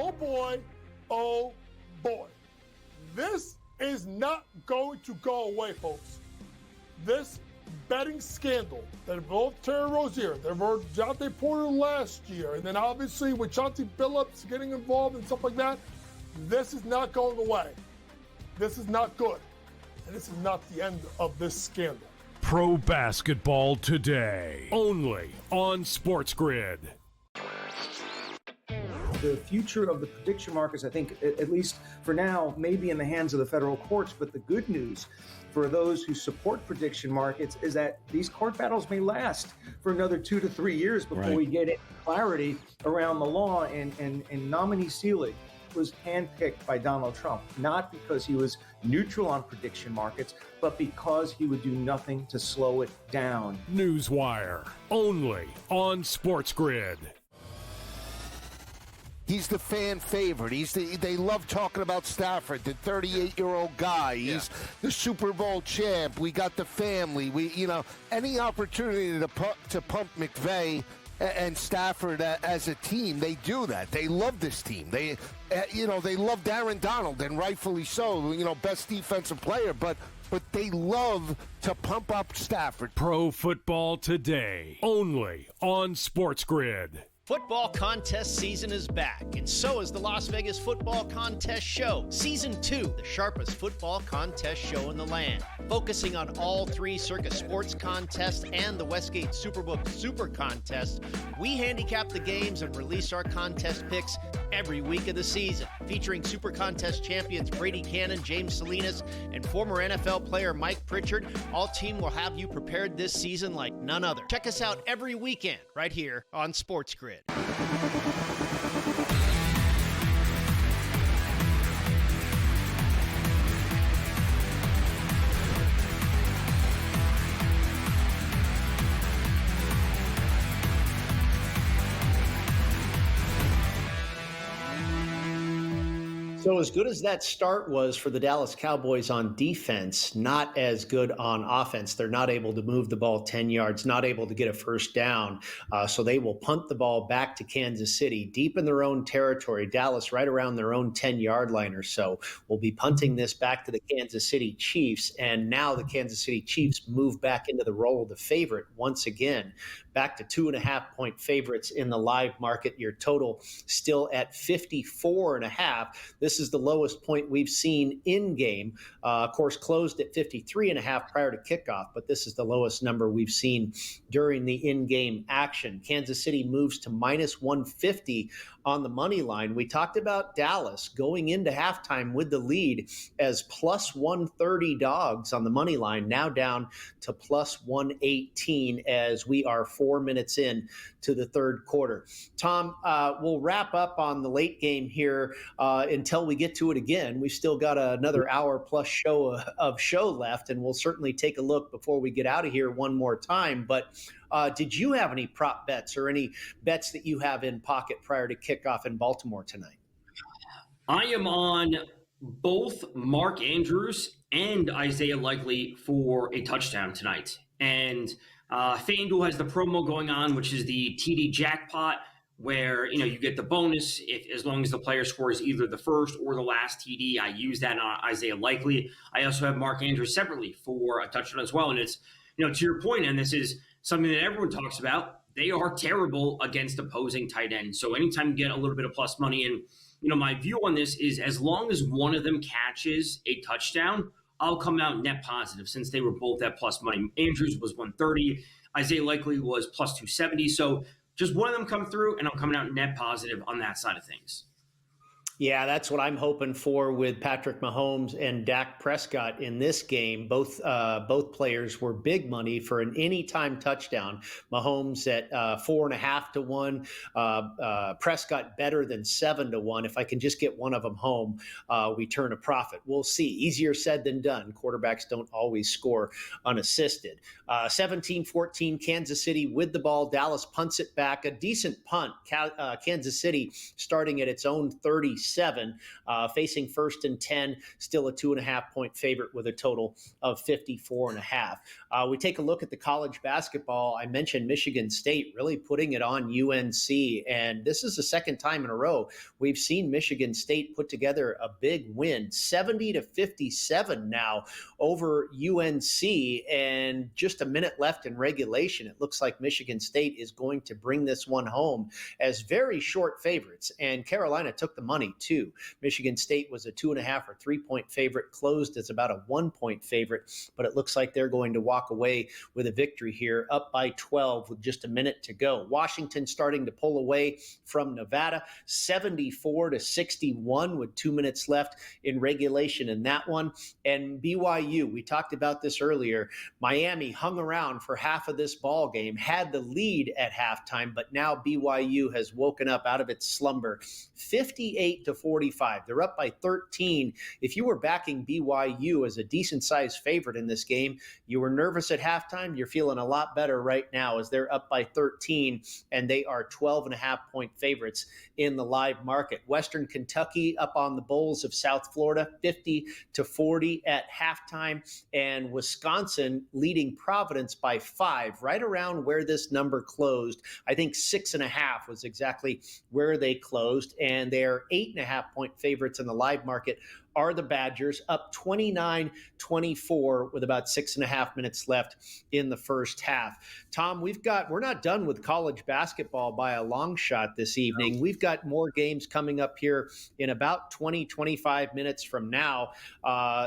oh boy, oh boy. This is not going to go away, folks. This betting scandal that involved Terry Rozier, that involved Jonte Porter last year, and then obviously with Chauncey Billups getting involved and stuff like that, this is not going away. This is not good. And this is not the end of this scandal. Pro Basketball Today, only on SportsGrid. The future of the prediction markets, I think, at least for now, may be in the hands of the federal courts. But the good news for those who support prediction markets is that these court battles may last for another 2 to 3 years before we get clarity around the law. And nominee Seelig was handpicked by Donald Trump, not because he was neutral on prediction markets, but because he would do nothing to slow it down. Newswire, only on SportsGrid. He's the fan favorite. They love talking about Stafford, the 38-year-old guy. He's the Super Bowl champ. We got the family. Any opportunity to pump McVay and Stafford as a team, they do that. They love this team. They love Aaron Donald, and rightfully so. Best defensive player, but they love to pump up Stafford. Pro Football Today, only on SportsGrid. Football contest season is back, and so is the Las Vegas Football Contest Show. Season 2, the sharpest football contest show in the land. Focusing on all 3 Circus Sports contests and the Westgate Superbook Super Contest, we handicap the games and release our contest picks every week of the season. Featuring Super Contest champions Brady Kannon, James Salinas, and former NFL player Mike Pritchard, all team will have you prepared this season like none other. Check us out every weekend right here on SportsGrid. So as good as that start was for the Dallas Cowboys on defense, not as good on offense. They're not able to move the ball 10 yards, not able to get a first down. So they will punt the ball back to Kansas City, deep in their own territory. Dallas right around their own 10-yard line or so. Will be punting this back to the Kansas City Chiefs. And now the Kansas City Chiefs move back into the role of the favorite once again. Back to 2.5-point favorites in the live market. Your total still at 54.5. This is the lowest point we've seen in game. Of course, closed at 53.5 prior to kickoff, but this is the lowest number we've seen during the in-game action. Kansas City moves to minus 150 on the money line. We talked about Dallas going into halftime with the lead as plus 130 dogs on the money line, now down to plus 118 as we are 4 minutes in to the third quarter. Tom, we'll wrap up on the late game here until we get to it again. We've still got another hour plus show left, and we'll certainly take a look before we get out of here one more time. But did you have any prop bets or any bets that you have in pocket prior to kickoff in Baltimore tonight? I am on both Mark Andrews and Isaiah Likely for a touchdown tonight. And FanDuel has the promo going on, which is the TD jackpot, where you get the bonus as long as the player scores either the first or the last TD. I use that on Isaiah Likely. I also have Mark Andrews separately for a touchdown as well. And it's, to your point, and this is something that everyone talks about, they are terrible against opposing tight ends. So anytime you get a little bit of plus money, and my view on this is as long as one of them catches a touchdown, I'll come out net positive since they were both at plus money. Andrews was 130. Isaiah Likely was plus 270. So just one of them come through, and I'm coming out net positive on that side of things. Yeah, that's what I'm hoping for with Patrick Mahomes and Dak Prescott in this game. Both players were big money for an anytime touchdown. Mahomes at 4.5 to 1. Prescott better than 7 to 1. If I can just get one of them home, we turn a profit. We'll see. Easier said than done. Quarterbacks don't always score unassisted. 17-14, Kansas City with the ball. Dallas punts it back. A decent punt. Kansas City starting at its own 36. 37. Facing 1st and 10, still a 2.5-point favorite with a total of 54.5. We take a look at the college basketball. I mentioned Michigan State really putting it on UNC, and this is the second time in a row we've seen Michigan State put together a big win, 70-57 now over UNC, and just a minute left in regulation. It looks like Michigan State is going to bring this one home as very short favorites, and Carolina took the money too. Michigan State was a 2.5 or 3-point favorite, closed as about a 1-point favorite, but it looks like they're going to walk away with a victory here, up by 12 with just a minute to go. Washington starting to pull away from Nevada, 74-61 with 2 minutes left in regulation in that one. And BYU, we talked about this earlier. Miami hung around for half of this ball game, had the lead at halftime, but now BYU has woken up out of its slumber, 58-45. They're up by 13. If you were backing BYU as a decent-sized favorite in this game, you were nervous at halftime. You're feeling a lot better right now as they're up by 13, and they are 12.5-point favorites in the live market. Western Kentucky up on the Bulls of South Florida, 50-40 at halftime, and Wisconsin leading Providence by 5, right around where this number closed. I think 6.5 was exactly where they closed, and they're 8.5-point favorites in the live market are the Badgers, up 29-24 with about 6.5 minutes left in the first half. Tom, we're not done with college basketball by a long shot this evening. We've got more games coming up here in about 20-25 minutes from now.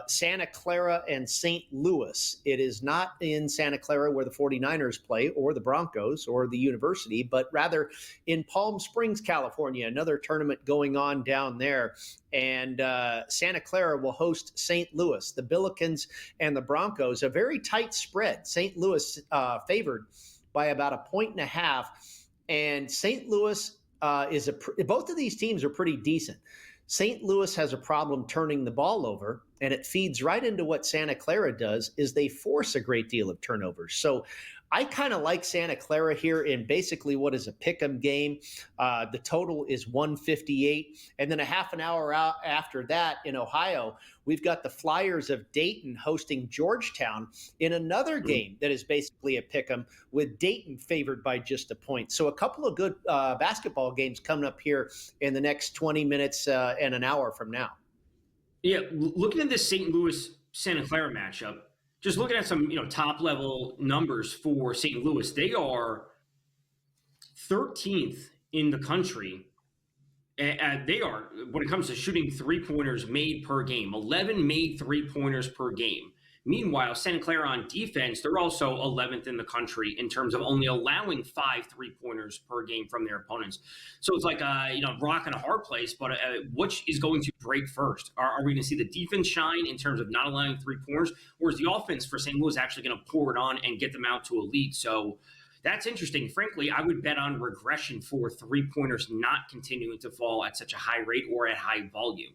Santa Clara and St. Louis. It is not in Santa Clara where the 49ers play or the Broncos or the University, but rather in Palm Springs, California, another tournament going on down there. And Santa Clara will host St. Louis. The Billikens and the Broncos, a very tight spread. St. Louis favored by about 1.5 points. And St. Louis both of these teams are pretty decent. St. Louis has a problem turning the ball over, and it feeds right into what Santa Clara does, is they force a great deal of turnovers. So I kind of like Santa Clara here in basically what is a pick'em game. The total is 158. And then a half an hour out after that in Ohio, we've got the Flyers of Dayton hosting Georgetown in another game that is basically a pick'em, with Dayton favored by just a point. So a couple of good basketball games coming up here in the next 20 minutes and an hour from now. Yeah, looking at this St. Louis-Santa Clara matchup, just looking at some top level numbers for St. Louis, they are 13th in the country. They are, when it comes to shooting 3-pointers made per game, 11 made 3-pointers per game. Meanwhile, Santa Clara on defense, they're also 11th in the country in terms of only allowing 5 3-pointers per game from their opponents. So it's like rock and a hard place, but which is going to break first? Are we going to see the defense shine in terms of not allowing 3-pointers, or is the offense for St. Louis actually going to pour it on and get them out to a lead? So that's interesting. Frankly, I would bet on regression for 3-pointers not continuing to fall at such a high rate or at high volume.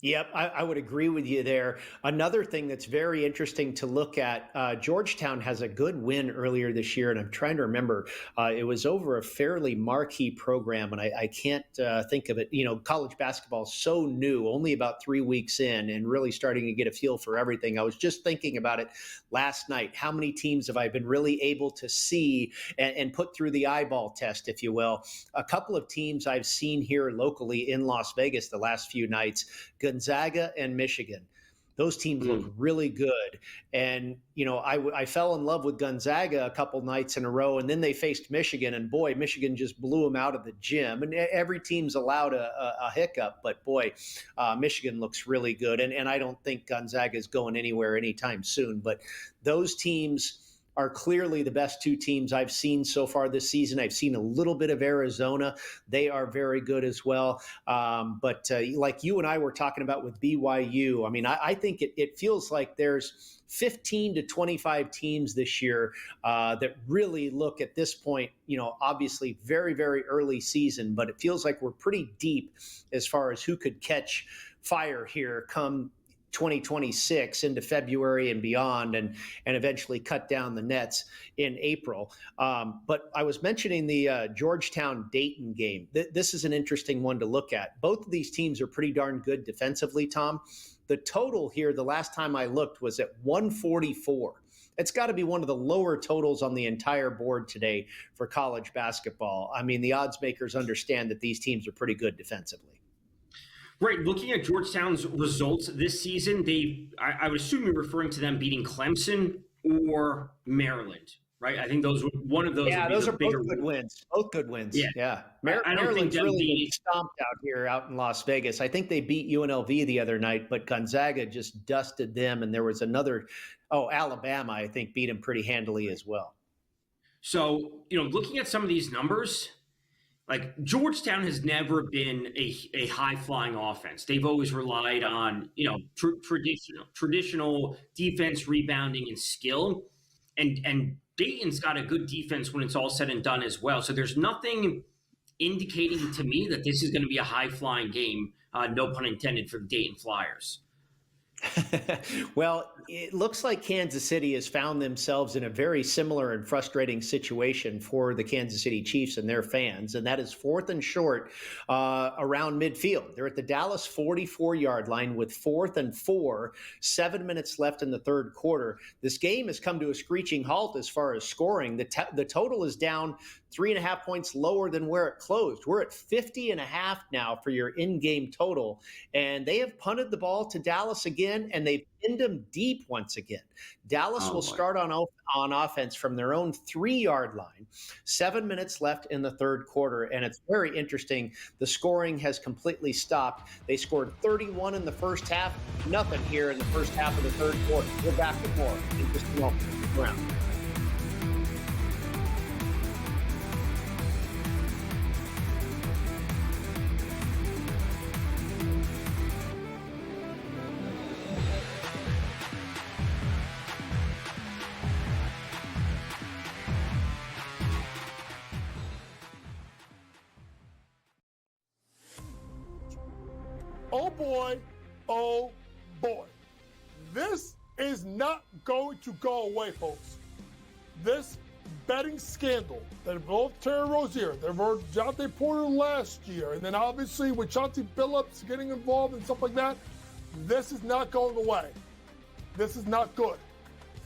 Yep, I would agree with you there. Another thing that's very interesting to look at, Georgetown has a good win earlier this year, and I'm trying to remember. It was over a fairly marquee program, and I can't think of it. College basketball is so new, only about 3 weeks in, and really starting to get a feel for everything. I was just thinking about it last night. How many teams have I been really able to see and put through the eyeball test, if you will? A couple of teams I've seen here locally in Las Vegas the last few nights, Gonzaga and Michigan. Those teams look really good. And, I fell in love with Gonzaga a couple nights in a row, and then they faced Michigan, and boy, Michigan just blew them out of the gym. And every team's allowed a hiccup, but boy, Michigan looks really good. And I don't think Gonzaga is going anywhere anytime soon, but those teams are clearly the best 2 teams I've seen so far this season. I've seen a little bit of Arizona. They are very good as well. But like you and I were talking about with BYU, I mean, I think it feels like there's 15 to 25 teams this year that really look at this point, obviously very, very early season, but it feels like we're pretty deep as far as who could catch fire here come 2026 into February and beyond, and eventually cut down the nets in April. But I was mentioning the Georgetown-Dayton game. This is an interesting one to look at. Both of these teams are pretty darn good defensively, Tom. The total here, the last time I looked, was at 144. It's got to be one of the lower totals on the entire board today for college basketball. I mean, the odds makers understand that these teams are pretty good defensively. Right. Looking at Georgetown's results this season, I would assume you're referring to them beating Clemson or Maryland, right? I think one of those. Yeah, those are both good wins. Both good wins. Yeah. Maryland's really been stomped out in Las Vegas. I think they beat UNLV the other night, but Gonzaga just dusted them. And there was another, Alabama, I think, beat them pretty handily as well. So, looking at some of these numbers, like Georgetown has never been a high-flying offense. They've always relied on, traditional defense, rebounding, and skill. And Dayton's got a good defense when it's all said and done as well. So there's nothing indicating to me that this is going to be a high-flying game, no pun intended, for the Dayton Flyers. Well, it looks like Kansas City has found themselves in a very similar and frustrating situation for the Kansas City Chiefs and their fans, and that is 4th and short around midfield. They're at the Dallas 44-yard line with 4th and 4, 7 minutes left in the third quarter. This game has come to a screeching halt as far as scoring. The total is down 3.5 points lower than where it closed. We're at 50.5 now for your in-game total, and they have punted the ball to Dallas again, and they've pinned them deep once again. Dallas will start on offense from their own 3-yard line. 7 minutes left in the third quarter, and it's very interesting. The scoring has completely stopped. They scored 31 in the first half, nothing here in the first half of the third quarter. We're back with more in just a moment. Around. Oh boy. This is not going to go away, folks. This betting scandal that involved Terry Rozier, that involved Jonte Porter last year, and then obviously with Chauncey Billups getting involved and stuff like that, this is not going away. This is not good.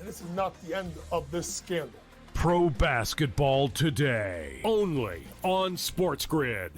And this is not the end of this scandal. Pro Basketball Today, only on SportsGrid.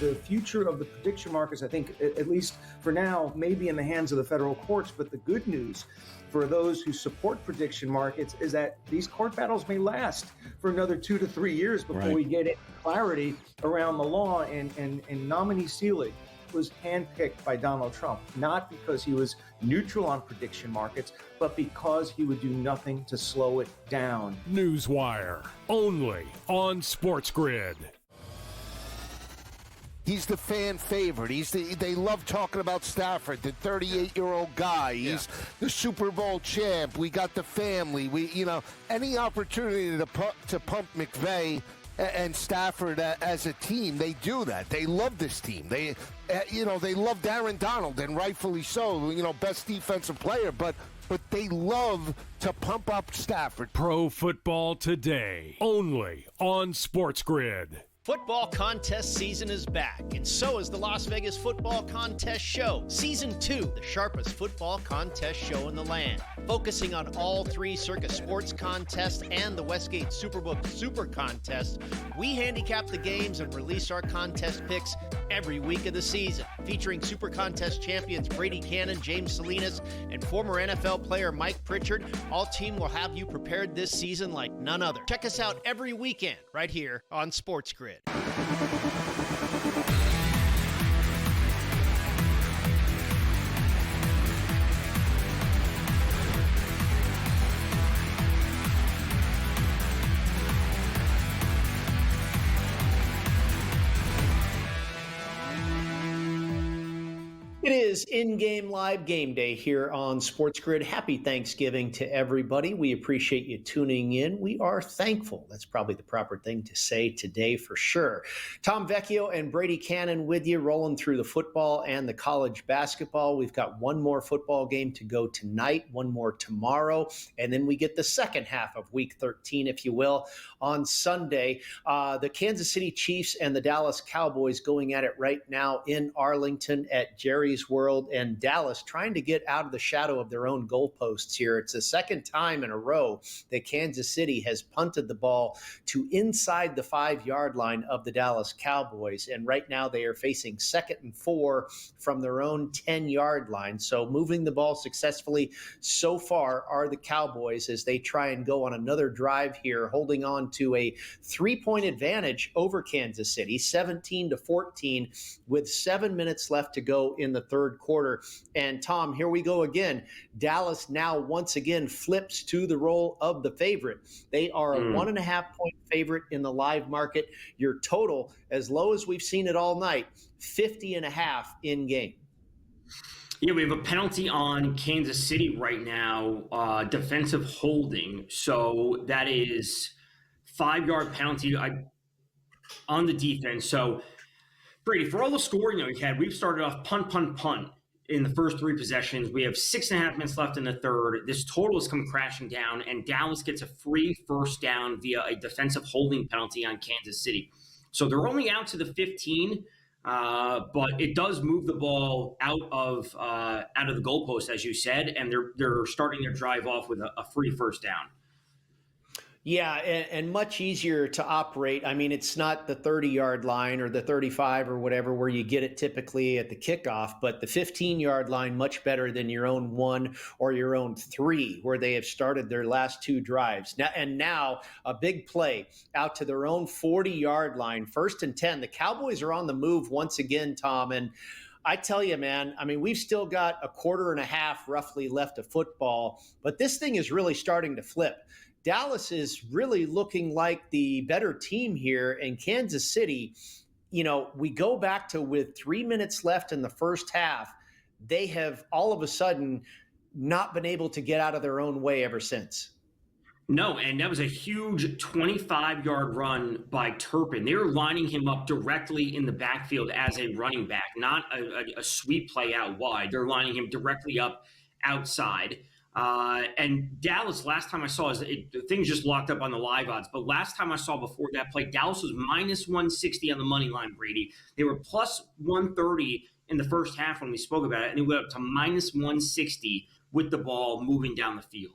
The future of the prediction markets, I think, at least for now, may be in the hands of the federal courts. But the good news for those who support prediction markets is that these court battles may last for another 2 to 3 years before we get clarity around the law. And nominee Seelig was handpicked by Donald Trump, not because he was neutral on prediction markets, but because he would do nothing to slow it down. Newswire, only on SportsGrid. He's the fan favorite. They love talking about Stafford, the 38-year-old guy. He's the Super Bowl champ. We got the family. Any opportunity to pump McVay and Stafford as a team, they do that. They love this team. They loved Aaron Donald, and rightfully so. Best defensive player, but they love to pump up Stafford. Pro Football Today, only on SportsGrid. Football contest season is back, and so is the Las Vegas Football Contest Show, Season 2, the sharpest football contest show in the land. Focusing on all 3 Circus Sports contests and the Westgate Superbook Super Contest, we handicap the games and release our contest picks every week of the season. Featuring Super Contest champions Brady Kannon, James Salinas, and former NFL player Mike Pritchard, all team will have you prepared this season like none other. Check us out every weekend right here on SportsGrid. It is in-game live game day here on SportsGrid. Happy Thanksgiving to everybody. We appreciate you tuning in. We are thankful. That's probably the proper thing to say today for sure. Tom Vecchio and Brady Kannon with you, rolling through the football and the college basketball. We've got one more football game to go tonight, one more tomorrow, and then we get the second half of Week 13, if you will, on Sunday. The Kansas City Chiefs and the Dallas Cowboys going at it right now in Arlington at Jerry's World, and Dallas trying to get out of the shadow of their own goalposts here. It's the second time in a row that Kansas City has punted the ball to inside the 5-yard line of the Dallas Cowboys, and right now they are facing 2nd and 4 from their own 10-yard line. So moving the ball successfully so far are the Cowboys as they try and go on another drive here, holding on to a 3-point advantage over Kansas City, 17-14, with 7 minutes left to go in the third quarter. And Tom, here we go again. Dallas now once again flips to the role of the favorite. They are a 1.5-point favorite in the live market. Your total, as low as we've seen it all night, 50.5 in game. Yeah, we have a penalty on Kansas City right now, defensive holding. So that is 5-yard penalty on the defense. So Brady, for all the scoring that we've had, we've started off punt in the first 3 possessions. We have 6.5 minutes left in the third. This total has come crashing down, and Dallas gets a free first down via a defensive holding penalty on Kansas City. So they're only out to the 15, but it does move the ball out of the goalpost, as you said, and they're starting their drive off with a free first down. Yeah, and much easier to operate. I mean, it's not the 30-yard line or the 35 or whatever where you get it typically at the kickoff, but the 15-yard line much better than your own 1 or your own 3 where they have started their last 2 drives. Now a big play out to their own 40-yard line, 1st and 10. The Cowboys are on the move once again, Tom, and I tell you, man, I mean, we've still got a quarter and a half roughly left of football, but this thing is really starting to flip. Dallas is really looking like the better team here, and Kansas City, we go back to with 3 minutes left in the first half, they have all of a sudden not been able to get out of their own way ever since. No, and that was a huge 25-yard run by Turpin. They were lining him up directly in the backfield as a running back, not a sweep play out wide. They're lining him directly up outside. And Dallas, last time I saw, things just locked up on the live odds, but last time I saw before that play, Dallas was minus 160 on the money line, Brady. They were plus 130 in the first half when we spoke about it, and they went up to minus 160 with the ball moving down the field.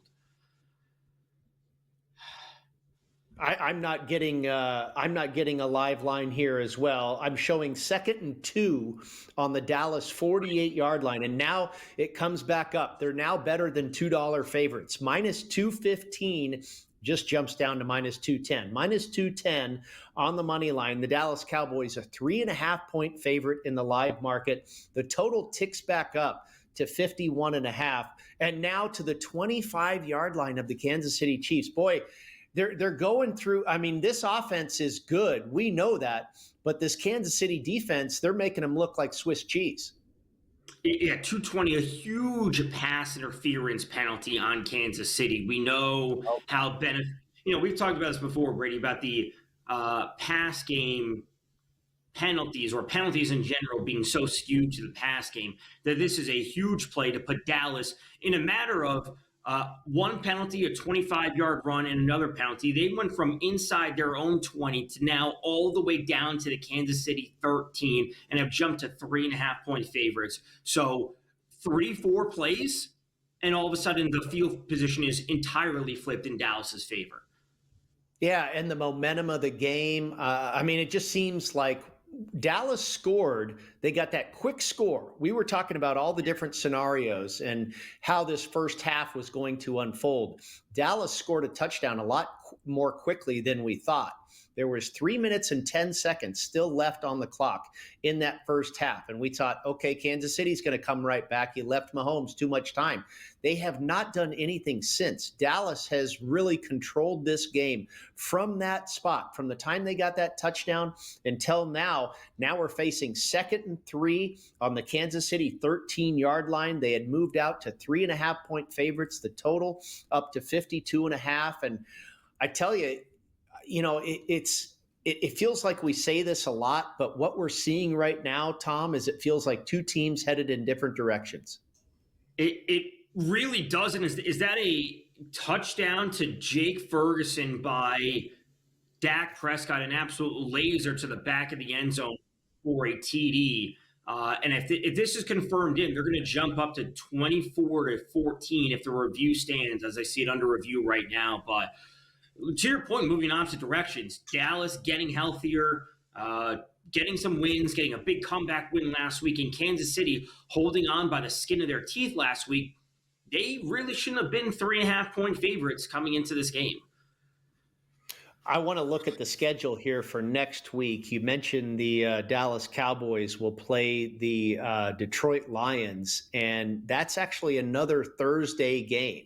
I'm not getting a live line here as well. I'm showing 2nd and 2 on the Dallas 48-yard line, and now it comes back up. They're now better than $2 favorites. Minus 215 just jumps down to minus 210. Minus 210 on the money line. The Dallas Cowboys a 3.5-point favorite in the live market. The total ticks back up to 51.5, and now to the 25-yard line of the Kansas City Chiefs. Boy, they're going through. I mean, this offense is good. We know that. But this Kansas City defense, they're making them look like Swiss cheese. Yeah, 220, a huge pass interference penalty on Kansas City. We know how we've talked about this before, Brady, about the pass game penalties or penalties in general being so skewed to the pass game that this is a huge play to put Dallas in a matter of one penalty, a 25-yard run, and another penalty. They went from inside their own 20 to now all the way down to the Kansas City 13 and have jumped to 3.5-point favorites. So 3-4 plays, and all of a sudden the field position is entirely flipped in Dallas's favor. Yeah, and the momentum of the game. It just seems like Dallas scored. They got that quick score. We were talking about all the different scenarios and how this first half was going to unfold. Dallas scored a touchdown a lot more quickly than we thought. There was 3 minutes and 10 seconds still left on the clock in that first half. And we thought, okay, Kansas City's going to come right back. You left Mahomes too much time. They have not done anything since. Dallas has really controlled this game from that spot, from the time they got that touchdown until now. Now we're facing 2nd and 3 on the Kansas City 13-yard line. They had moved out to 3.5-point favorites, the total up to 52.5. And I tell you, it feels like we say this a lot, but what we're seeing right now, Tom, is it feels like two teams headed in different directions. It really doesn't. Is that a touchdown to Jake Ferguson by Dak Prescott, an absolute laser to the back of the end zone for a TD? And if this is confirmed in, they're going to jump up to 24-14 if the review stands, as I see it under review right now. But to your point, moving opposite directions, Dallas getting healthier, getting some wins, getting a big comeback win last week, in Kansas City holding on by the skin of their teeth last week. They really shouldn't have been 3.5-point favorites coming into this game. I want to look at the schedule here for next week. You mentioned the Dallas Cowboys will play the Detroit Lions, and that's actually another Thursday game.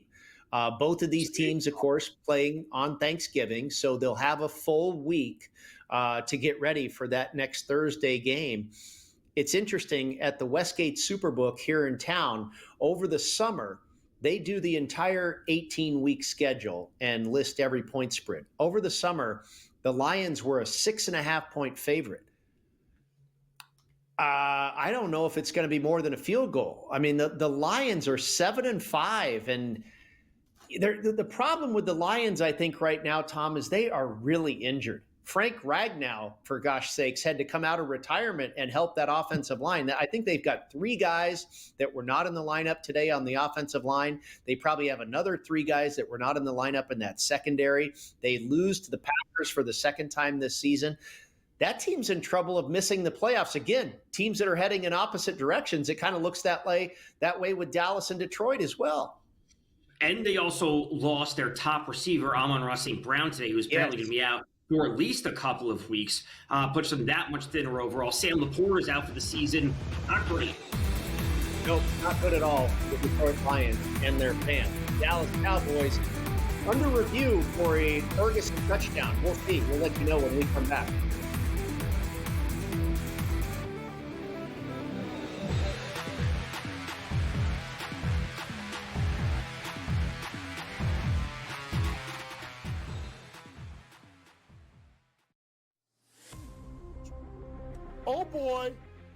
Both of these teams, of course, playing on Thanksgiving, so they'll have a full week to get ready for that next Thursday game. It's interesting, at the Westgate Superbook here in town, over the summer, they do the entire 18-week schedule and list every point spread. Over the summer, the Lions were a 6.5-point favorite. I don't know if it's going to be more than a field goal. I mean, the Lions are 7-5, and the problem with the Lions, I think, right now, Tom, is they are really injured. Frank Ragnow, for gosh sakes, had to come out of retirement and help that offensive line. I think they've got 3 guys that were not in the lineup today on the offensive line. They probably have another 3 guys that were not in the lineup in that secondary. They lose to the Packers for the second time this season. That team's in trouble of missing the playoffs. Again, teams that are heading in opposite directions, it kind of looks that way with Dallas and Detroit as well. And they also lost their top receiver, Amon-Ra St. Brown, today, who's apparently going to be out for at least a couple of weeks, puts them that much thinner overall. Sam Laporte is out for the season. Not great. Nope, not good at all with the Detroit Lions and their fans. Dallas Cowboys under review for a Ferguson touchdown. We'll see. We'll let you know when we come back.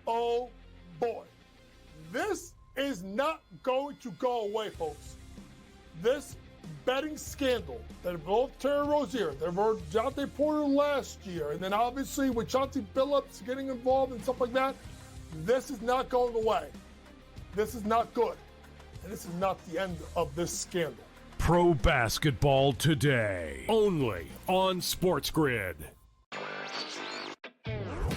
Oh boy. This is not going to go away, folks. This betting scandal that involved Terry Rozier, that involved Jonte Porter last year, and then obviously with Chauncey Billups getting involved and stuff like that, this is not going away. This is not good. And this is not the end of this scandal. Pro Basketball Today, only on SportsGrid.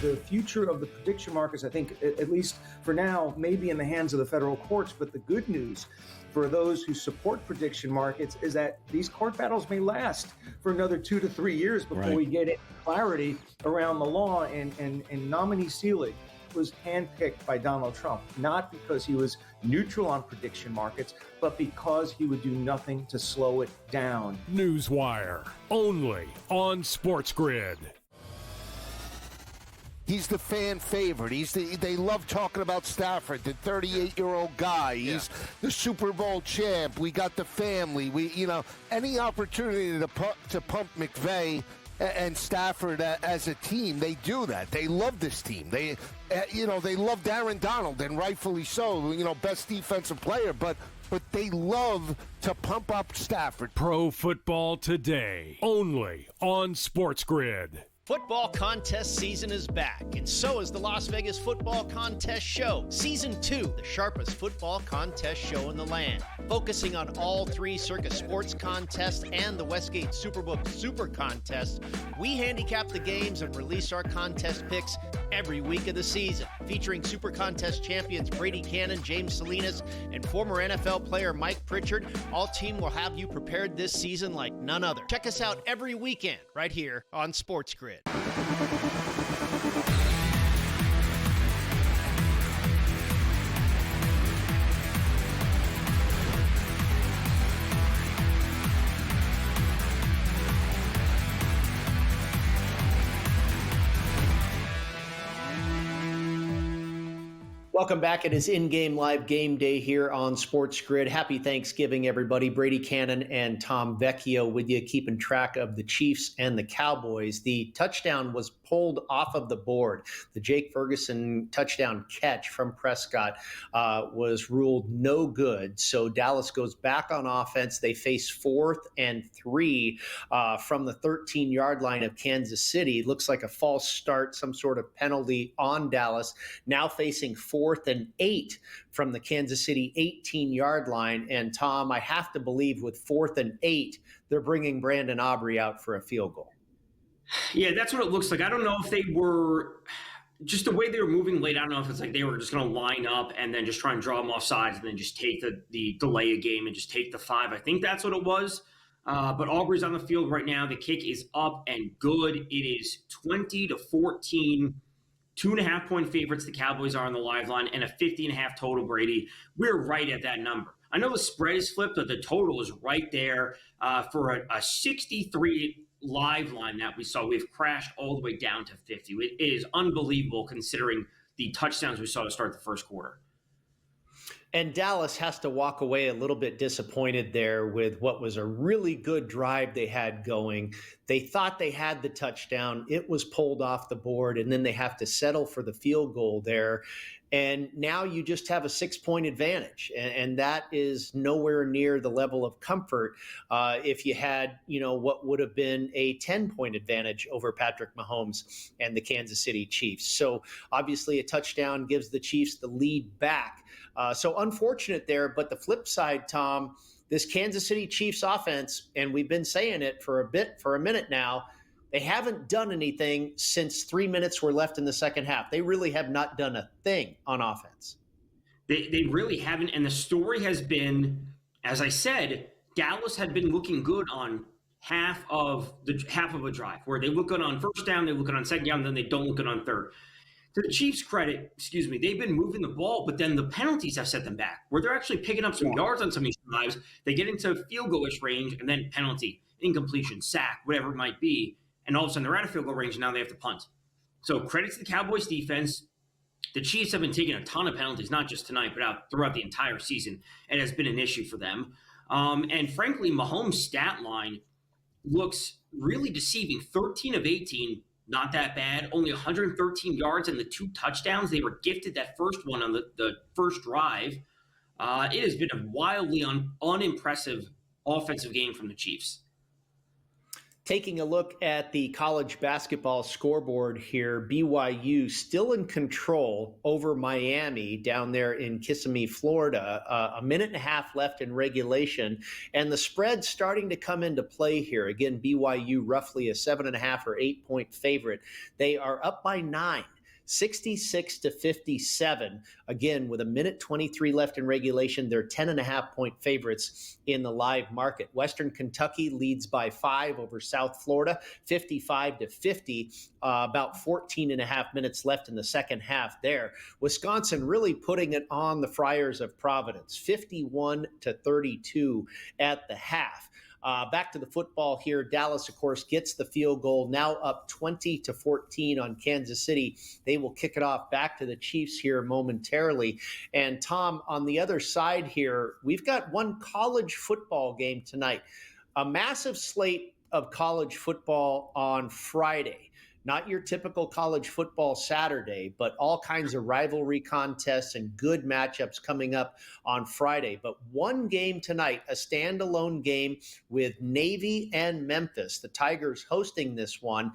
The future of the prediction markets, I think, at least for now, may be in the hands of the federal courts. But the good news for those who support prediction markets is that these court battles may last for another 2 to 3 years before we get clarity around the law. And nominee Seelig was handpicked by Donald Trump, not because he was neutral on prediction markets, but because he would do nothing to slow it down. Newswire, only on SportsGrid. He's the fan favorite. They love talking about Stafford, the 38-year-old guy. He's the Super Bowl champ. We got the family. Any opportunity to pump McVay and Stafford as a team, they do that. They love this team. They loved Aaron Donald, and rightfully so. Best defensive player, but they love to pump up Stafford. Pro Football Today, only on SportsGrid. Football contest season is back, and so is the Las Vegas Football Contest Show. Season 2, the sharpest football contest show in the land. Focusing on all 3 Circus Sports contests and the Westgate Superbook Super Contest, we handicap the games and release our contest picks every week of the season. Featuring Super Contest champions Brady Kannon, James Salinas, and former NFL player Mike Pritchard, all team will have you prepared this season like none other. Check us out every weekend right here on SportsGrid. Welcome back. It is in-game live game day here on SportsGrid. Happy Thanksgiving, everybody. Brady Kannon and Tom Vecchio with you, keeping track of the Chiefs and the Cowboys. The touchdown was pulled off of the board. The Jake Ferguson touchdown catch from Prescott was ruled no good. So Dallas goes back on offense. They face 4th and 3 from the 13-yard line of Kansas City. Looks like a false start, some sort of penalty on Dallas. Now facing 4th and 8 from the Kansas City 18-yard line. And Tom, I have to believe with 4th and 8, they're bringing Brandon Aubrey out for a field goal. Yeah, that's what it looks like. I don't know if they were just the way they were moving late. I don't know if it's like they were just going to line up and then just try and draw them off sides and then just take the delay a game and just take the 5. I think that's what it was. But Aubrey's on the field right now. The kick is up and good. It is 20-14. 2.5-point favorites the Cowboys are on the live line, and a 50.5 total, Brady. We're right at that number. I know the spread is flipped, but the total is right there for a 63 live line that we saw. We've crashed all the way down to 50. It is unbelievable considering the touchdowns we saw to start the first quarter. And Dallas has to walk away a little bit disappointed there with what was a really good drive they had going. They thought they had the touchdown. It was pulled off the board, and then they have to settle for the field goal there. And now you just have a 6-point advantage. And that is nowhere near the level of comfort if you had, what would have been a 10-point advantage over Patrick Mahomes and the Kansas City Chiefs. So obviously a touchdown gives the Chiefs the lead back. So unfortunate there. But the flip side, Tom, this Kansas City Chiefs offense, and we've been saying it for a minute now, they haven't done anything since 3 minutes were left in the second half. They really have not done a thing on offense. They really haven't. And the story has been, as I said, Dallas had been looking good on half of a drive, where they look good on first down, they look good on second down, then they don't look good on third. To the Chiefs' credit, they've been moving the ball, but then the penalties have set them back, where they're actually picking up some yards on some of these drives. They get into field goal-ish range, and then penalty, incompletion, sack, whatever it might be. And all of a sudden, they're out of field goal range, and now they have to punt. So credit to the Cowboys defense. The Chiefs have been taking a ton of penalties, not just tonight, but throughout the entire season. It has been an issue for them. And frankly, Mahomes' stat line looks really deceiving. 13 of 18, not that bad. Only 113 yards and the 2 touchdowns. They were gifted that first one on the first drive. It has been a wildly unimpressive offensive game from the Chiefs. Taking a look at the college basketball scoreboard here, BYU still in control over Miami down there in Kissimmee, Florida. A minute and a half left in regulation, and the spread starting to come into play here. Again, BYU roughly a 7.5 or 8-point favorite. They are up by 9. 66-57. Again, with a minute 23 left in regulation, they're 10.5-point favorites in the live market. Western Kentucky leads by 5 over South Florida, 55-50. About 14 and a half minutes left in the second half there. Wisconsin really putting it on the Friars of Providence, 51-32 at the half. Back to the football here. Dallas, of course, gets the field goal, now up 20-14 on Kansas City. They will kick it off back to the Chiefs here momentarily. And Tom, on the other side here, we've got one college football game tonight. A massive slate of college football on Friday. Not your typical college football Saturday, but all kinds of rivalry contests and good matchups coming up on Friday. But one game tonight, a standalone game with Navy and Memphis. The Tigers hosting this one,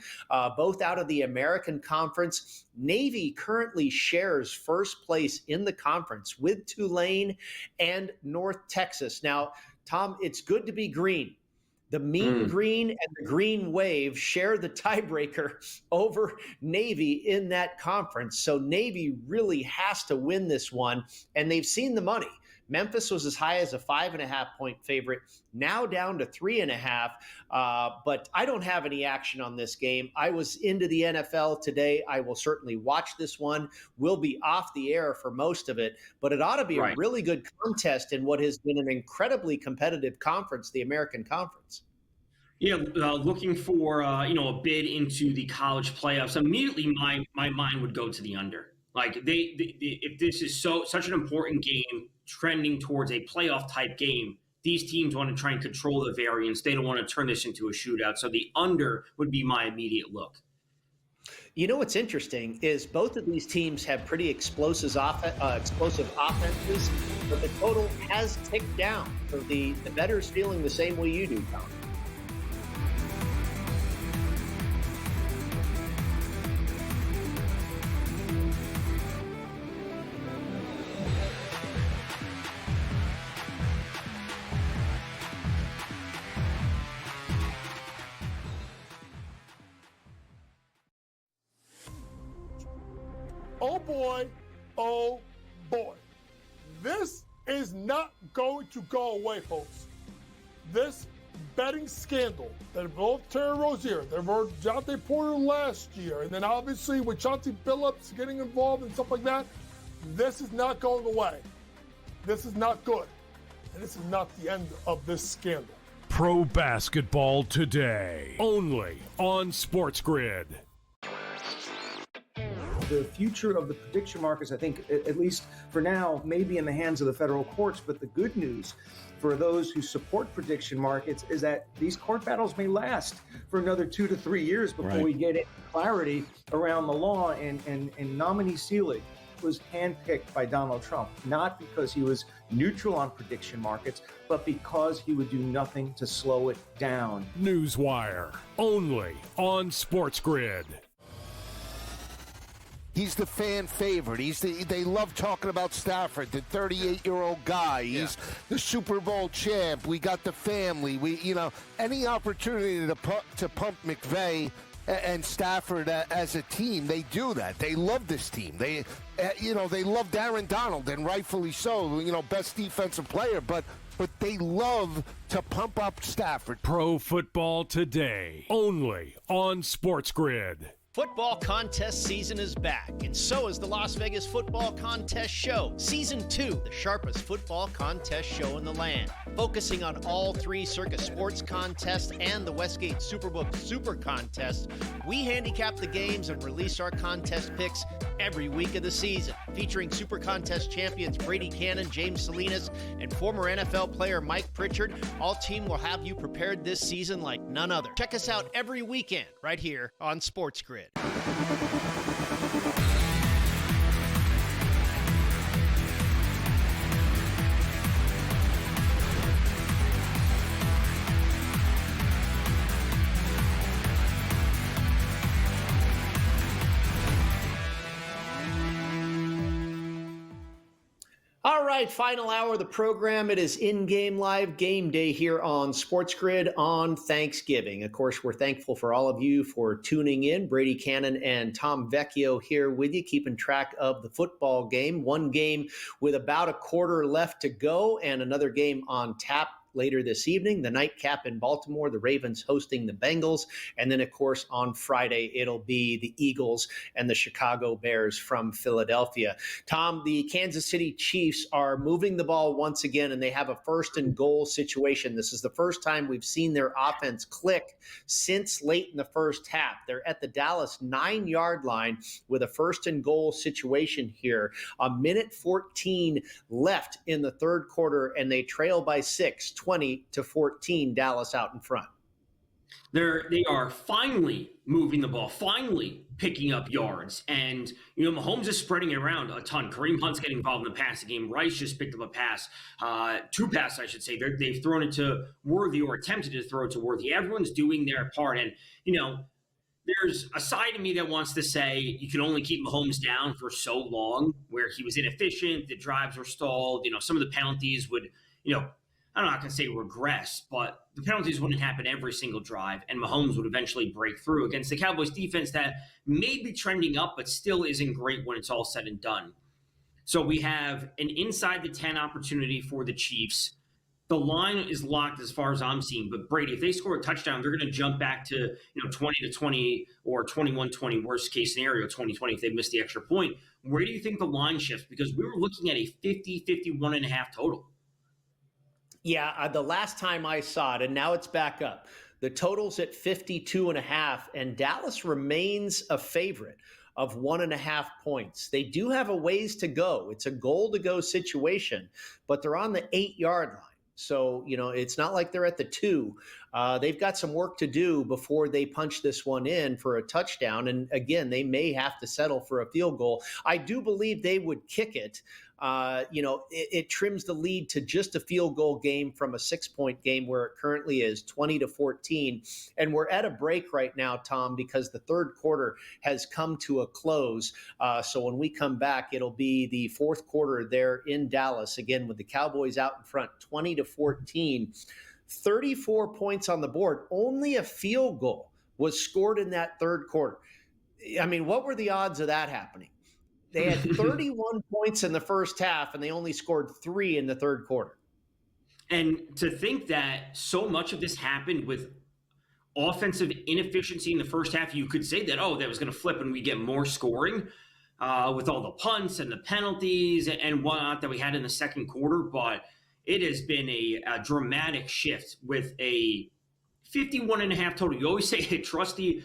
both out of the American Conference. Navy currently shares first place in the conference with Tulane and North Texas. Now, Tom, it's good to be green. The Mean Green and the Green Wave share the tiebreaker over Navy in that conference. So Navy really has to win this one, and they've seen the money. Memphis was as high as a 5.5-point favorite, now down to 3.5. But I don't have any action on this game. I was into the NFL today. I will certainly watch this one. We'll be off the air for most of it, but it ought to be a really good contest in what has been an incredibly competitive conference, the American Conference. Yeah, looking for a bid into the college playoffs. Immediately, my mind would go to the under. Like if this is such an important game trending towards a playoff type game, these teams want to try and control the variance. They don't want to turn this into a shootout. So the under would be my immediate look. You know what's interesting is both of these teams have pretty explosive offenses, but the total has ticked down. So the bettor's feeling the same way you do, Tom. Oh boy, oh boy. This is not going to go away, folks. This betting scandal that involved Terry Rozier, that involved Jonte Porter last year, and then obviously with Chauncey Billups getting involved and stuff like that, this is not going away. This is not good. And this is not the end of this scandal. Pro Basketball Today, only on SportsGrid. The future of the prediction markets, I think, at least for now, may be in the hands of the federal courts. But the good news for those who support prediction markets is that these court battles may last for another 2 to 3 years before we get clarity around the law. And nominee Seelig was handpicked by Donald Trump, not because he was neutral on prediction markets, but because he would do nothing to slow it down. Newswire, only on SportsGrid. He's the fan favorite. They love talking about Stafford, the 38-year-old guy. He's the Super Bowl champ. We got the family. Any opportunity to pump McVay and Stafford as a team, they do that. They love this team. They loved Aaron Donald, and rightfully so. Best defensive player, but they love to pump up Stafford. Pro Football Today, only on SportsGrid. Football contest season is back, and so is the Las Vegas Football Contest Show. Season 2, the sharpest football contest show in the land. Focusing on all 3 Circus Sports contests and the Westgate Superbook Super Contest, we handicap the games and release our contest picks every week of the season. Featuring Super Contest champions Brady Kannon, James Salinas, and former NFL player Mike Pritchard, all team will have you prepared this season like none other. Check us out every weekend right here on SportsGrid. All right, final hour of the program. It is in-game live game day here on SportsGrid on Thanksgiving. Of course, we're thankful for all of you for tuning in. Brady Kannon and Tom Vecchio here with you, keeping track of the football game. One game with about a quarter left to go and another game on tap later this evening. The nightcap in Baltimore, the Ravens hosting the Bengals. And then, of course, on Friday, it'll be the Eagles and the Chicago Bears from Philadelphia. Tom, the Kansas City Chiefs are moving the ball once again, and they have a first and goal situation. This is the first time we've seen their offense click since late in the first half. They're at the Dallas 9-yard line with a first and goal situation here. 1:14 left in the third quarter, and they trail by 6. 20-14, Dallas out in front. They are finally moving the ball, finally picking up yards. And, Mahomes is spreading it around a ton. Kareem Hunt's getting involved in the passing game. Rice just picked up a pass, 2 passes, I should say. They've thrown it to Worthy or attempted to throw it to Worthy. Everyone's doing their part. And, there's a side of me that wants to say you can only keep Mahomes down for so long, where he was inefficient, the drives were stalled, some of the penalties would, I'm not going to say regress, but the penalties wouldn't happen every single drive, and Mahomes would eventually break through against the Cowboys defense that may be trending up, but still isn't great when it's all said and done. So we have an inside the 10 opportunity for the Chiefs. The line is locked as far as I'm seeing, but Brady, if they score a touchdown, they're going to jump back to 20-20 or 21-20, worst case scenario, 20-20 if they miss the extra point. Where do you think the line shifts? Because we were looking at a 51.5 total. Yeah, the last time I saw it, and now it's back up, the total's at 52.5, and Dallas remains a favorite. of 1.5 points. They do have a ways to go. It's a goal to go situation, but they're on the 8-yard line. So, it's not like they're at the 2. They've got some work to do before they punch this one in for a touchdown. And again, they may have to settle for a field goal. I do believe they would kick it. It trims the lead to just a field goal game from a 6-point game where it currently is 20-14. And we're at a break right now, Tom, because the third quarter has come to a close. So when we come back, it'll be the fourth quarter there in Dallas, again, with the Cowboys out in front, 20-14, 34 points on the board. Only a field goal was scored in that third quarter. I mean, what were the odds of that happening? They had 31 points in the first half, and they only scored 3 in the third quarter. And to think that so much of this happened with offensive inefficiency in the first half, you could say that, that was going to flip and we get more scoring with all the punts and the penalties and whatnot that we had in the second quarter. But it has been a dramatic shift with a 51.5 total. You always say, hey, trust the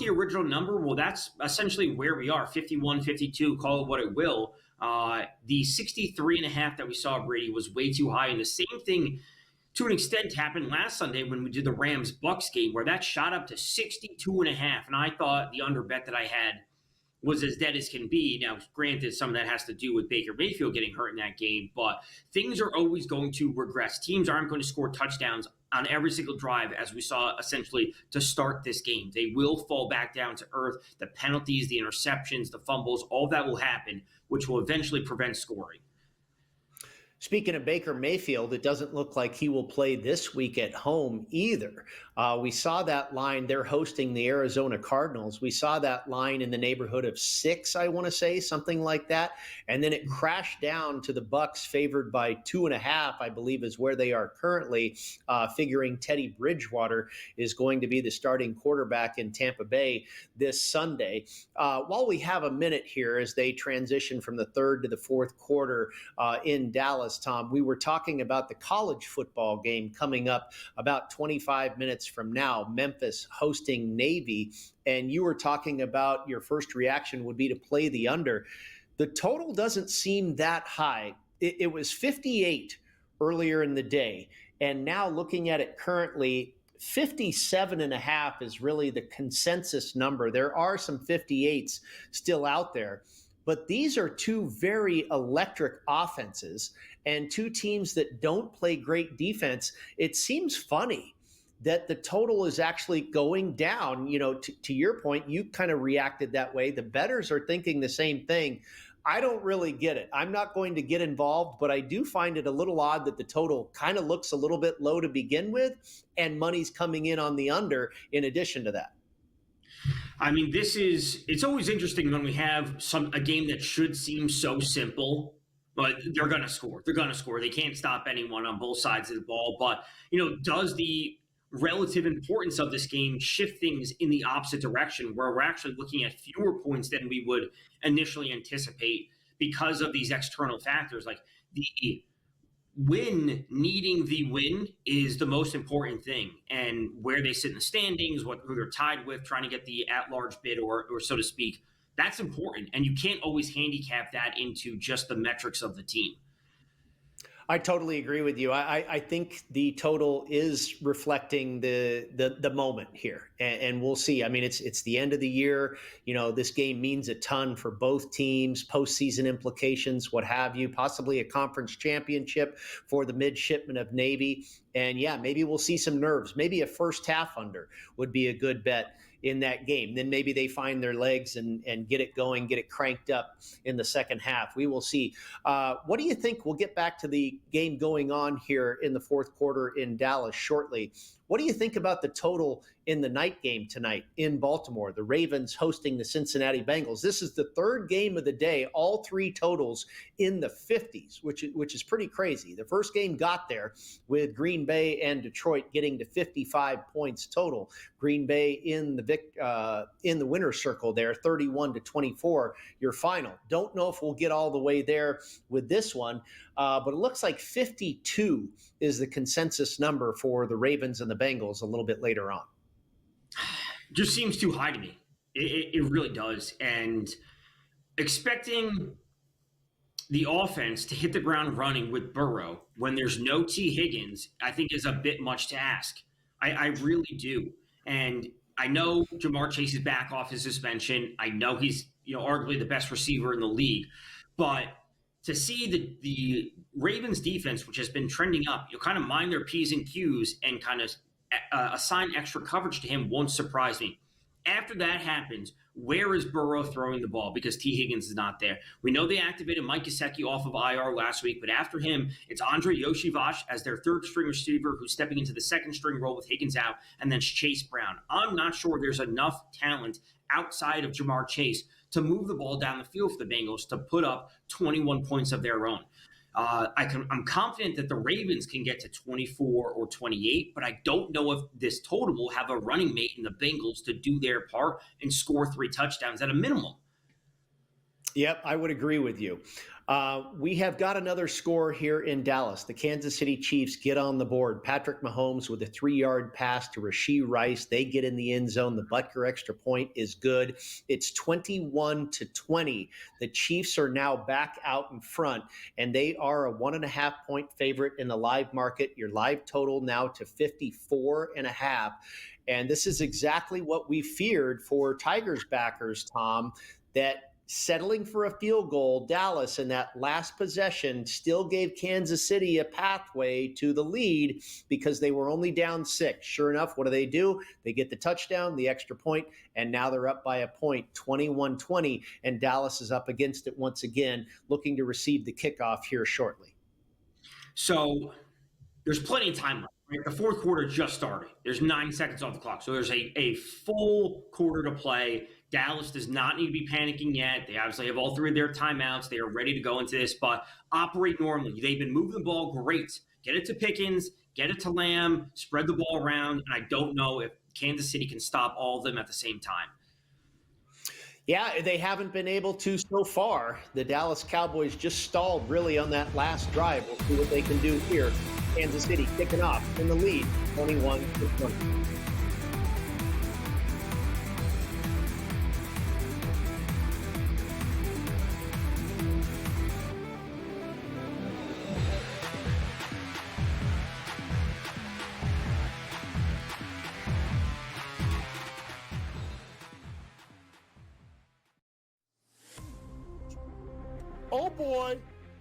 original number. Well, that's essentially where we are, 51, 52, call it what it will. The 63.5 that we saw Brady was way too high. And the same thing, to an extent, happened last Sunday when we did the Rams-Bucks game, where that shot up to 62.5. And I thought the under bet that I had was as dead as can be. Now, granted, some of that has to do with Baker Mayfield getting hurt in that game, but things are always going to regress. Teams aren't going to score touchdowns on every single drive, as we saw essentially to start this game. They will fall back down to earth. The penalties, the interceptions, the fumbles, all that will happen, which will eventually prevent scoring. Speaking of Baker Mayfield, it doesn't look like he will play this week at home either. We saw that line. They're hosting the Arizona Cardinals. We saw that line in the neighborhood of 6, I want to say, something like that. And then it crashed down to the Bucs, favored by 2.5, I believe is where they are currently, figuring Teddy Bridgewater is going to be the starting quarterback in Tampa Bay this Sunday. While we have a minute here as they transition from the third to the fourth quarter in Dallas, Tom, we were talking about the college football game coming up about 25 minutes from now, Memphis hosting Navy, and you were talking about your first reaction would be to play the under. The total doesn't seem that high. It was 58 earlier in the day, and now looking at it currently, 57.5 is really the consensus number. There are some 58s still out there, but these are two very electric offenses and two teams that don't play great defense. It seems funny that the total is actually going down. To your point, you kind of reacted that way. The bettors are thinking the same thing. I don't really get it. I'm not going to get involved, but I do find it a little odd that the total kind of looks a little bit low to begin with, and money's coming in on the under in addition to that. I mean, it's always interesting when we have a game that should seem so simple, but they're going to score. They're going to score. They can't stop anyone on both sides of the ball. But, does the relative importance of this game shift things in the opposite direction, where we're actually looking at fewer points than we would initially anticipate because of these external factors? Like the needing the win is the most important thing, and where they sit in the standings, who they're tied with, trying to get the at-large bid or so to speak, that's important. And you can't always handicap that into just the metrics of the team. I totally agree with you. I think the total is reflecting the moment here, and we'll see. I mean, it's the end of the year. This game means a ton for both teams, postseason implications, what have you, possibly a conference championship for the midshipmen of Navy. And yeah, maybe we'll see some nerves. Maybe a first half under would be a good bet in that game. Then maybe they find their legs and get it going, get it cranked up in the second half. We will see. What do you think? We'll get back to the game going on here in the fourth quarter in Dallas shortly. What do you think about the total in the night game tonight in Baltimore? The Ravens hosting the Cincinnati Bengals. This is the third game of the day, all three totals in the 50s, which is pretty crazy. The first game got there with Green Bay and Detroit getting to 55 points total. Green Bay in the winner's circle there, 31-24, your final. Don't know if we'll get all the way there with this one, but it looks like 52 is the consensus number for the Ravens and the Bengals a little bit later on. Just seems too high to me. It really does. And expecting the offense to hit the ground running with Burrow when there's no T. Higgins, I think is a bit much to ask. I really do. And I know Jamar Chase is back off his suspension. I know he's, arguably the best receiver in the league. But to see the Ravens defense, which has been trending up, kind of mind their P's and Q's and kind of assign extra coverage to him won't surprise me. After that happens, where is Burrow throwing the ball? Because T. Higgins is not there. We know they activated Mike Gesicki off of IR last week, but after him, it's Andre Yoshivach as their third-string receiver who's stepping into the second-string role with Higgins out, and then Chase Brown. I'm not sure there's enough talent outside of Jamar Chase to move the ball down the field for the Bengals to put up 21 points of their own. I'm confident that the Ravens can get to 24 or 28, but I don't know if this total will have a running mate in the Bengals to do their part and score 3 touchdowns at a minimum. Yep, I would agree with you. We have got another score here in Dallas. The Kansas City Chiefs get on the board. Patrick Mahomes with a 3-yard pass to Rashee Rice. They get in the end zone. The Butker extra point is good. It's 21-20. The Chiefs are now back out in front, and they are a 1.5-point favorite in the live market. Your live total now to 54.5. And this is exactly what we feared for Tigers backers, Tom, that settling for a field goal, Dallas in that last possession still gave Kansas City a pathway to the lead because they were only down 6. Sure enough, what do? They get the touchdown, the extra point, and now they're up by a point, 21-20, and Dallas is up against it once again, looking to receive the kickoff here shortly. So there's plenty of time left. Right? The fourth quarter just started. There's 9 seconds off the clock. So there's a full quarter to play. Dallas does not need to be panicking yet. They obviously have all 3 of their timeouts. They are ready to go into this, but operate normally. They've been moving the ball great. Get it to Pickens, get it to Lamb, spread the ball around, and I don't know if Kansas City can stop all of them at the same time. Yeah, they haven't been able to so far. The Dallas Cowboys just stalled really on that last drive. We'll see what they can do here. Kansas City kicking off in the lead, 21-20.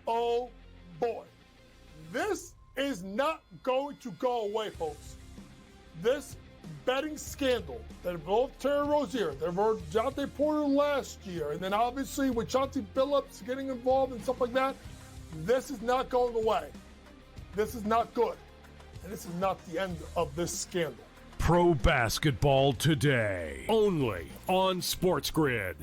Oh boy. This is not going to go away, folks. This betting scandal that involved Terry Rozier, that involved Jonte Porter last year, and then obviously with Chauncey Billups getting involved and stuff like that, this is not going away. This is not good. And this is not the end of this scandal. Pro Basketball Today, only on SportsGrid.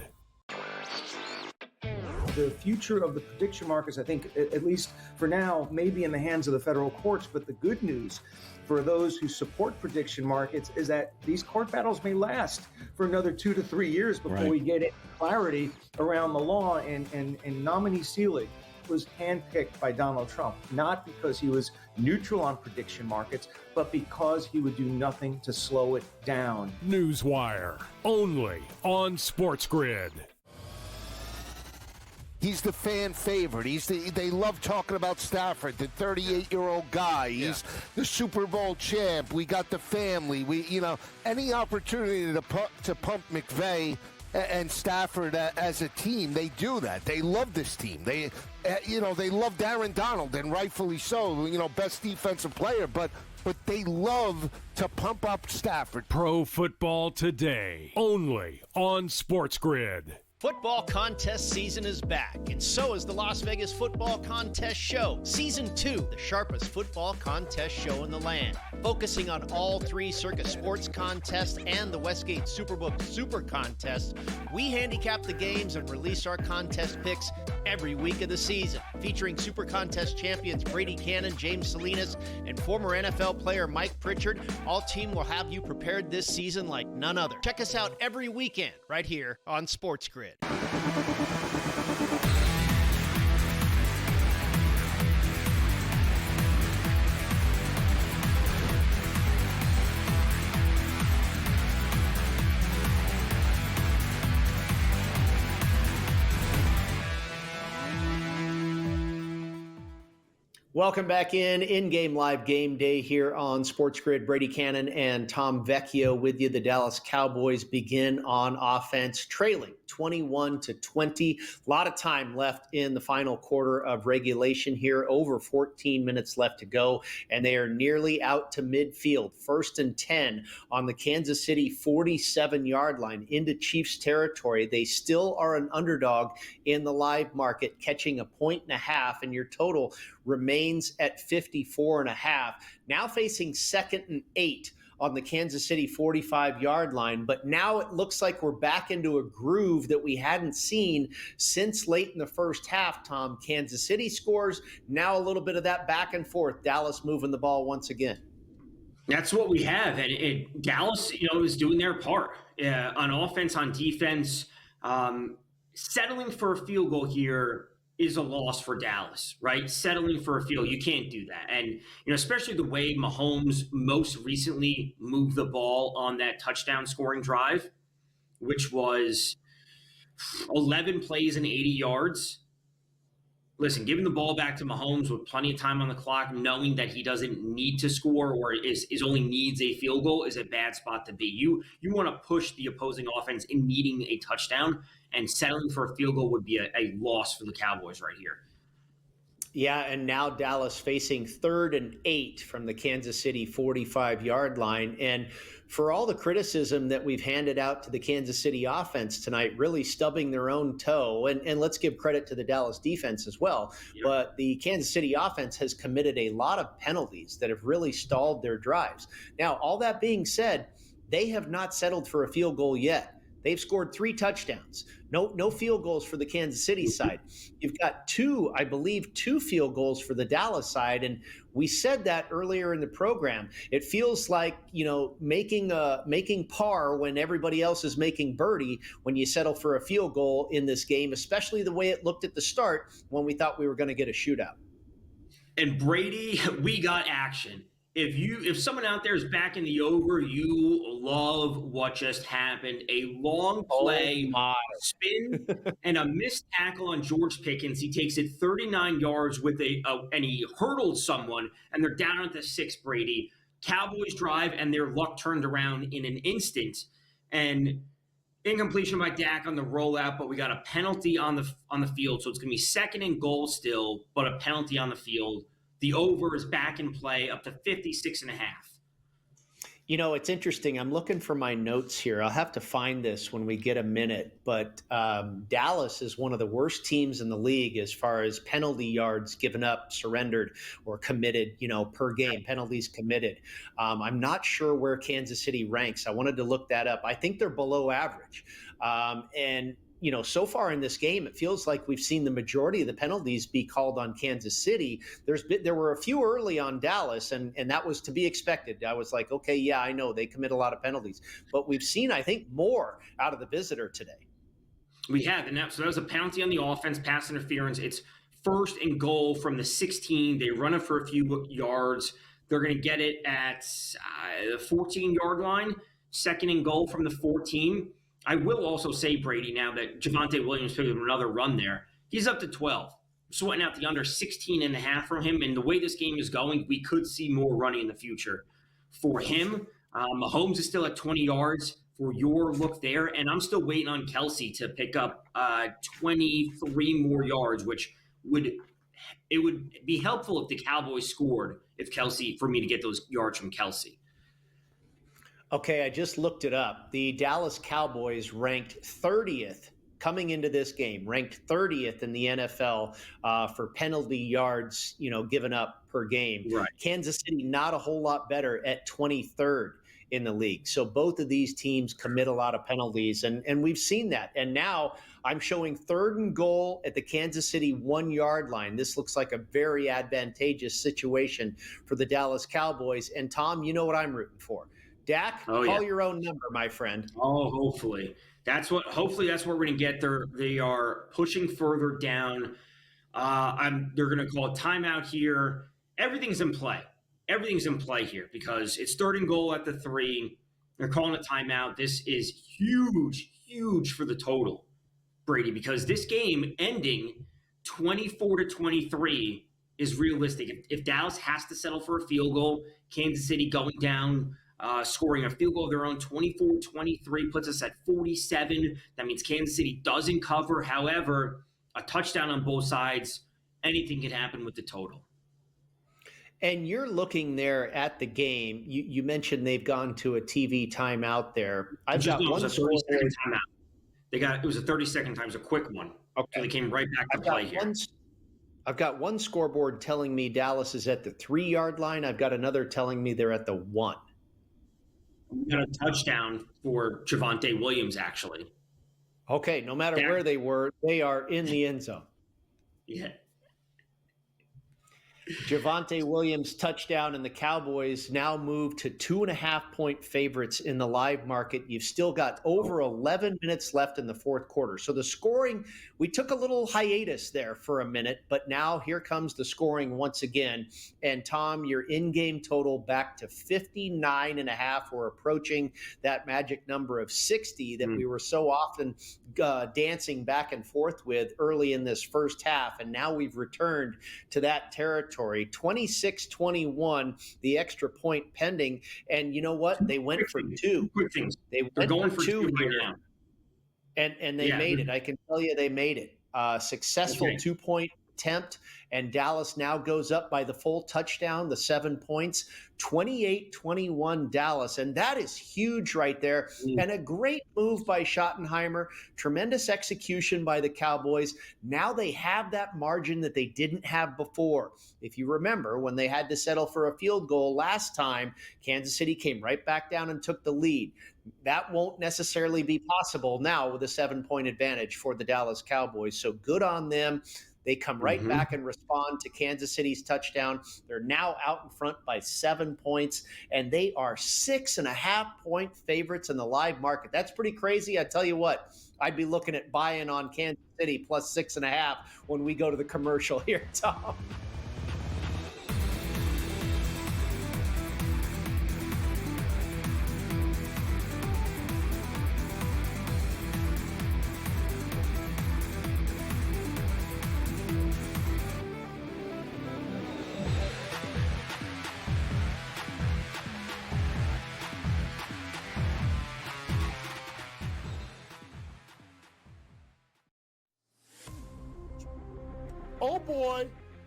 The future of the prediction markets, I think, at least for now, may be in the hands of the federal courts. But the good news for those who support prediction markets is that these court battles may last for another 2 to 3 years before we get clarity around the law. And nominee Seelig was handpicked by Donald Trump, not because he was neutral on prediction markets, but because he would do nothing to slow it down. Newswire, only on SportsGrid. He's the fan favorite. They love talking about Stafford, the 38-year-old guy. He's the Super Bowl champ. We got the family. Any opportunity to pump McVay and Stafford as a team, they do that. They love this team. They love Aaron Donald, and rightfully so. Best defensive player, but they love to pump up Stafford. Pro Football Today, only on SportsGrid. Football contest season is back, and so is the Las Vegas Football Contest Show. Season 2, the sharpest football contest show in the land. Focusing on all 3 Circus Sports contests and the Westgate Superbook Super Contest, we handicap the games and release our contest picks every week of the season. Featuring Super Contest champions Brady Kannon, James Salinas, and former NFL player Mike Pritchard, all team will have you prepared this season like none other. Check us out every weekend right here on SportsGrid. Welcome back in-game live game day here on SportsGrid. Brady Kannon and Tom Vecchio with you. The Dallas Cowboys begin on offense, trailing 21-20. A lot of time left in the final quarter of regulation here, over 14 minutes left to go, and they are nearly out to midfield. 1st and 10 on the Kansas City 47-yard line into Chiefs territory. They still are an underdog in the live market, catching 1.5, and your total remains at 54.5. Now facing 2nd and 8 on the Kansas City 45-yard line. But now it looks like we're back into a groove that we hadn't seen since late in the first half, Tom. Kansas City scores. Now a little bit of that back and forth. Dallas moving the ball once again. That's what we have. And Dallas, is doing their part on offense, on defense. Settling for a field goal here is a loss for Dallas, right? Settling for a field, you can't do that. And, especially the way Mahomes most recently moved the ball on that touchdown scoring drive, which was 11 plays and 80 yards. Listen, giving the ball back to Mahomes with plenty of time on the clock, knowing that he doesn't need to score or is only needs a field goal, is a bad spot to be. You want to push the opposing offense in needing a touchdown, and settling for a field goal would be a loss for the Cowboys right here. Yeah, and now Dallas facing 3rd and 8 from the Kansas City 45-yard line. And for all the criticism that we've handed out to the Kansas City offense tonight, really stubbing their own toe, and let's give credit to the Dallas defense as well, but the Kansas City offense has committed a lot of penalties that have really stalled their drives. Now, all that being said, they have not settled for a field goal yet. They've scored 3 touchdowns. No field goals for the Kansas City side. You've got 2 field goals for the Dallas side. And we said that earlier in the program. It feels like, making par when everybody else is making birdie when you settle for a field goal in this game, especially the way it looked at the start when we thought we were going to get a shootout. And Brady, we got action. If someone out there is backing the over, you love what just happened. A long play, spin, and a missed tackle on George Pickens. He takes it 39 yards with and he hurdled someone, and they're down at the 6, Brady. Cowboys drive, and their luck turned around in an instant. And incompletion by Dak on the rollout, but we got a penalty on the field. So it's going to be 2nd and goal still, but a penalty on the field. The over is back in play up to 56.5. It's interesting. I'm looking for my notes here. I'll have to find this when we get a minute. But Dallas is one of the worst teams in the league as far as penalty yards given up, surrendered, or committed, per game, penalties committed. I'm not sure where Kansas City ranks. I wanted to look that up. I think they're below average. And so far in this game, it feels like we've seen the majority of the penalties be called on Kansas City. There were a few early on Dallas, and that was to be expected. I was like, okay, yeah, I know they commit a lot of penalties. But we've seen, I think, more out of the visitor today. We have, and so that was a penalty on the offense, pass interference. It's 1st and goal from the 16. They run it for a few yards. They're going to get it at the 14-yard line, 2nd and goal from the 14. I will also say, Brady, now that Javonte Williams picked up another run there, he's up to 12. Sweating out the under 16.5 from him. And the way this game is going, we could see more running in the future for him. Mahomes is still at 20 yards for your look there. And I'm still waiting on Kelsey to pick up 23 more yards, which would be helpful if the Cowboys scored, for me to get those yards from Kelsey. Okay, I just looked it up. The Dallas Cowboys ranked 30th coming into this game, ranked 30th in the NFL for penalty yards, given up per game. Right. Kansas City, not a whole lot better at 23rd in the league. So both of these teams commit a lot of penalties, and we've seen that. And now I'm showing 3rd and goal at the Kansas City 1-yard line. This looks like a very advantageous situation for the Dallas Cowboys. And Tom, you know what I'm rooting for. Dak, call your own number, my friend. Oh, hopefully. Hopefully that's what we're going to get. They are pushing further down. They're going to call a timeout here. Everything's in play. Everything's in play here because it's 3rd and goal at the 3. They're calling a timeout. This is huge for the total, Brady, because this game ending 24-23 is realistic. If Dallas has to settle for a field goal, Kansas City going down, scoring a field goal of their own, 24-23, puts us at 47. That means Kansas City doesn't cover. However, a touchdown on both sides, anything can happen with the total. And you're looking there at the game. You mentioned they've gone to a TV timeout there. I've got one score. Timeout. It was a 30-second time, it was a quick one. Okay. So they came right back to play here. I've got one scoreboard telling me Dallas is at the 3-yard line. I've got another telling me they're at the 1. We got a touchdown for Javonte Williams, actually. Okay, no matter where they were, they are in the end zone. Yeah. Javonte Williams touchdown, and the Cowboys now move to 2.5-point favorites in the live market. You've still got over 11 minutes left in the fourth quarter. So the scoring, we took a little hiatus there for a minute, but now here comes the scoring once again. And Tom, your in-game total back to 59.5. We're approaching that magic number of 60 that we were so often dancing back and forth with early in this first half. And now we've returned to that territory. 26-21, the extra point pending. And you know what? They went for 2. They're going for 2 right now. And they made it. I can tell you they made it. Successful 2-point attempt, and Dallas now goes up by the full touchdown, the 7 points, 28-21 Dallas. And that is huge right there. And a great move by Schottenheimer, tremendous execution by the Cowboys. Now they have that margin that they didn't have before. If you remember, when they had to settle for a field goal last time, Kansas City came right back down and took the lead. That won't necessarily be possible now with a 7-point advantage for the Dallas Cowboys. So good on them. They come right back and respond to Kansas City's touchdown. They're now out in front by 7 points, and they are 6.5-point favorites in the live market. That's pretty crazy. I tell you what, I'd be looking at buying on Kansas City plus 6.5 when we go to the commercial here, Tom.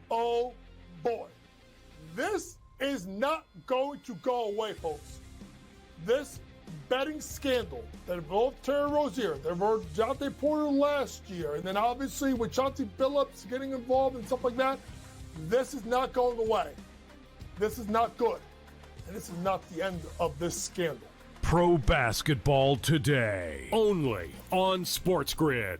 Oh boy. This is not going to go away, folks. This betting scandal that involved Terry Rozier, that involved Jonte Porter last year, and then obviously with Chauncey Billups getting involved and stuff like that, this is not going away. This is not good. And this is not the end of this scandal. Pro Basketball Today, only on SportsGrid.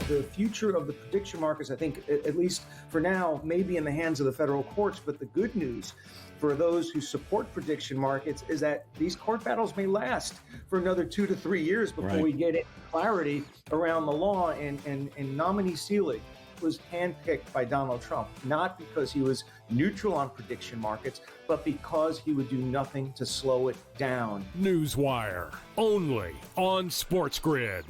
The future of the prediction markets, I think, at least for now, may be in the hands of the federal courts. But the good news for those who support prediction markets is that these court battles may last for another 2 to 3 years before we get clarity around the law. And nominee Seelig was handpicked by Donald Trump, not because he was neutral on prediction markets, but because he would do nothing to slow it down. Newswire, only on SportsGrid.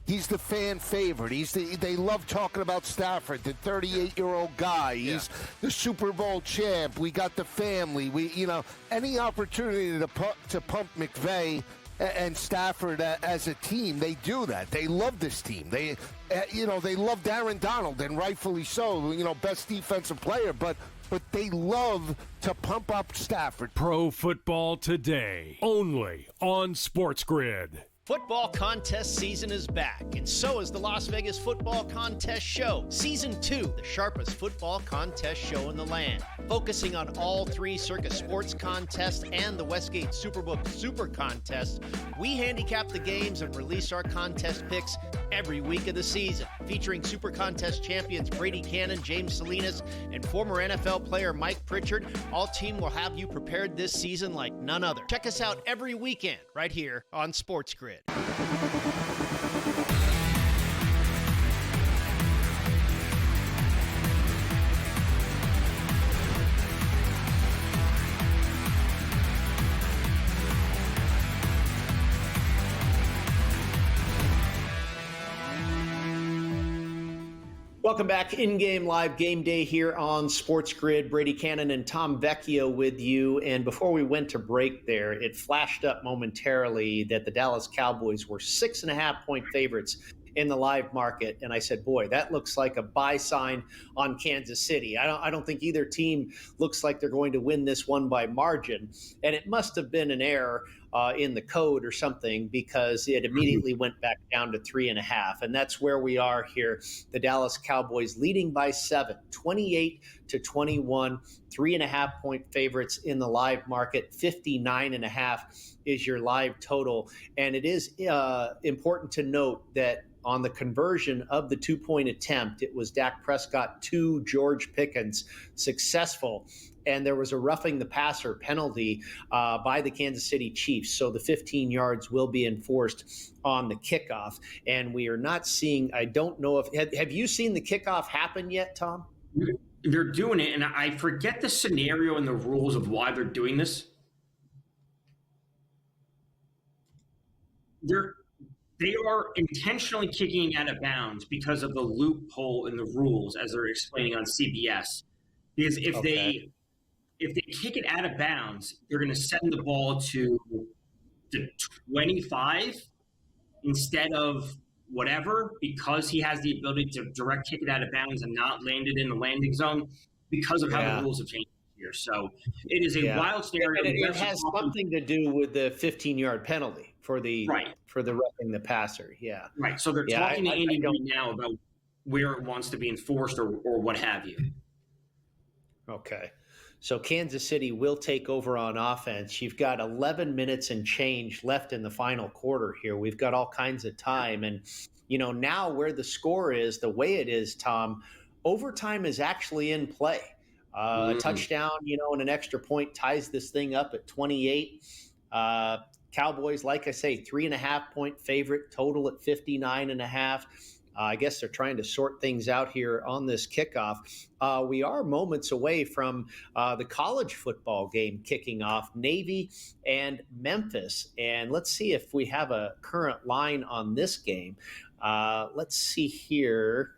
He's the fan favorite. They love talking about Stafford, the 38-year-old guy. He's the Super Bowl champ. We got the family. Any opportunity to pump McVay and Stafford as a team, they do that. They love this team. They loved Aaron Donald, and rightfully so. Best defensive player, but they love to pump up Stafford. Pro Football Today, only on SportsGrid. Football contest season is back, and so is the Las Vegas Football Contest Show. Season 2, the sharpest football contest show in the land. Focusing on all 3 Circa Sports contests and the Westgate Superbook Super Contest, we handicap the games and release our contest picks every week of the season. Featuring Super Contest champions Brady Kannon, James Salinas, and former NFL player Mike Pritchard, all team will have you prepared this season like none other. Check us out every weekend right here on SportsGrid. Welcome back. In-game live game day here on SportsGrid. Brady Kannon and Tom Vecchio with you. And before we went to break there, it flashed up momentarily that the Dallas Cowboys were 6.5-point favorites in the live market. And I said, boy, that looks like a buy sign on Kansas City. I don't think either team looks like they're going to win this one by margin. And it must have been an error in the code or something, because it immediately went back down to 3.5. And that's where we are here. The Dallas Cowboys leading by 7, 28-21, 3.5-point favorites in the live market. 59.5 is your live total. And it is important to note that on the conversion of the 2-point attempt, it was Dak Prescott to George Pickens, successful. And there was a roughing the passer penalty by the Kansas City Chiefs. So the 15 yards will be enforced on the kickoff. And we are not seeing, I don't know if, have you seen the kickoff happen yet, Tom? They're doing it, and I forget the scenario and the rules of why they're doing this. They are intentionally kicking out of bounds because of the loophole in the rules, as they're explaining on CBS. Because if they kick it out of bounds, they're going to send the ball to the 25 instead of whatever, because he has the ability to direct kick it out of bounds and not land it in the landing zone, because of how the rules have changed here. So it is a wild scenario. And it has something to do with the 15-yard penalty for the roughing the passer. Yeah. Right. So they're talking to Andy Reid now about where it wants to be enforced or what have you. Okay. So Kansas City will take over on offense. You've got 11 minutes and change left in the final quarter here. We've got all kinds of time. And, now where the score is, the way it is, Tom, overtime is actually in play. A touchdown, and an extra point ties this thing up at 28. Cowboys, like I say, 3.5-point favorite, total at 59.5. I guess they're trying to sort things out here on this kickoff. We are moments away from the college football game kicking off, Navy and Memphis. And let's see if we have a current line on this game. Let's see here.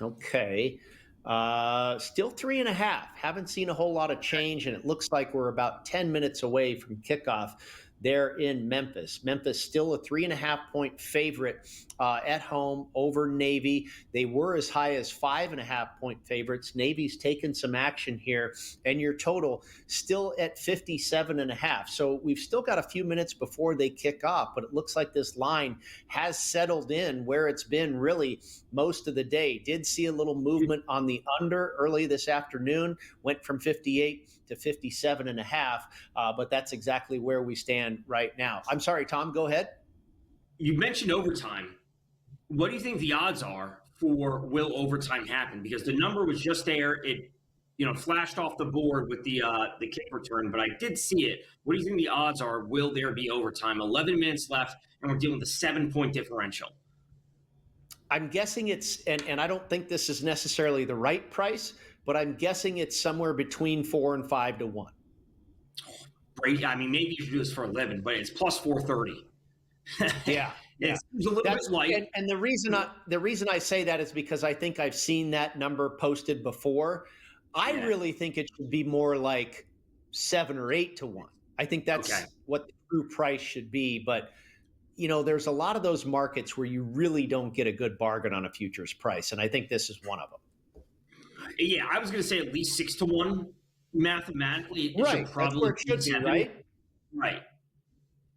Okay. Still 3.5. Haven't seen a whole lot of change, and it looks like we're about 10 minutes away from kickoff there in Memphis. Memphis still a 3.5-point favorite at home over Navy. They were as high as 5.5-point favorites. Navy's taken some action here, and your total still at 57.5. So we've still got a few minutes before they kick off, but it looks like this line has settled in where it's been really most of the day. Did see a little movement on the under early this afternoon, went from 58 to 57.5, but that's exactly where we stand right now. I'm sorry, Tom, go ahead. You mentioned overtime. What do you think the odds are for will overtime happen? Because the number was just there. It, flashed off the board with the kick return, but I did see it. What do you think the odds are? Will there be overtime? 11 minutes left, and we're dealing with a 7-point differential. I'm guessing it's, and I don't think this is necessarily the right price, but I'm guessing it's somewhere between 4 and 5 to 1. Brady, I mean, maybe you should do this for 11, but it's plus 430. Yeah. It's a little bit light. And the reason I say that is because I think I've seen that number posted before. I really think it should be more like 7 or 8 to 1. I think that's what the true price should be. But, there's a lot of those markets where you really don't get a good bargain on a futures price. And I think this is one of them. Yeah, I was going to say at least 6 to 1 mathematically. Right. That's where it should be, right? Right.